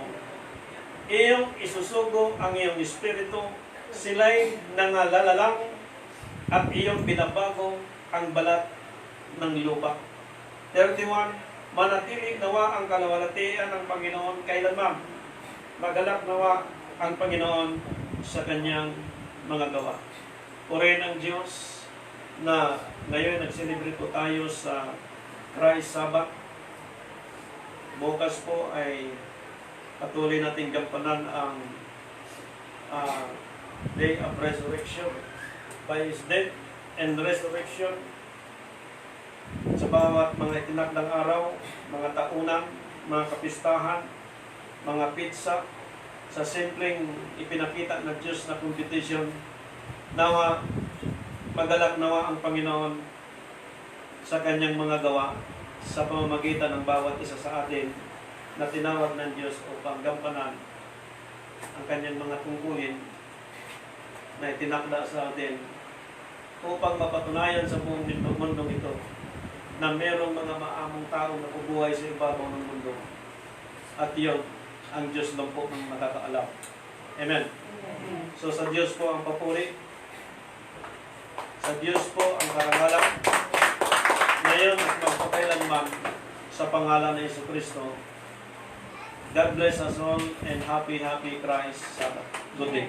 iyong isusugo ang iyong espiritu, sila'y nangalalang at iyong binabago ang balat ng lupa. 31, manatili nawa ang kalawalatian ng Panginoon kailanman. Magalak nawa ang Panginoon sa kanyang mga gawa. Purihin ang Diyos na ngayon nag-celebrate po tayo sa Christ Sabbath. Bukas po ay patuloy natin gampanan ang Day of Resurrection by His death and resurrection. Sa bawat mga itinakdang araw, mga taunan, mga kapistahan, mga pizza, sa simpleng ipinakita ng Diyos na competition, nawa, magalak nawa ang Panginoon sa kanyang mga gawa sa pamamagitan ng bawat isa sa atin na tinawag ng Diyos upang gampanan ang kanyang mga tungkulin na itinakda sa atin upang mapatunayan sa buong mundong ito na merong mga maamong tao na bubuhay sa ibabaw ng mundo. At yun, ang Diyos lang po ang nakakaalam. Amen. So sa Diyos po ang papuri, sa Diyos po ang karangalan, ngayon at magpakailanman sa pangalan ng Jesucristo. God bless us all and happy Christ Sabbath. Good day.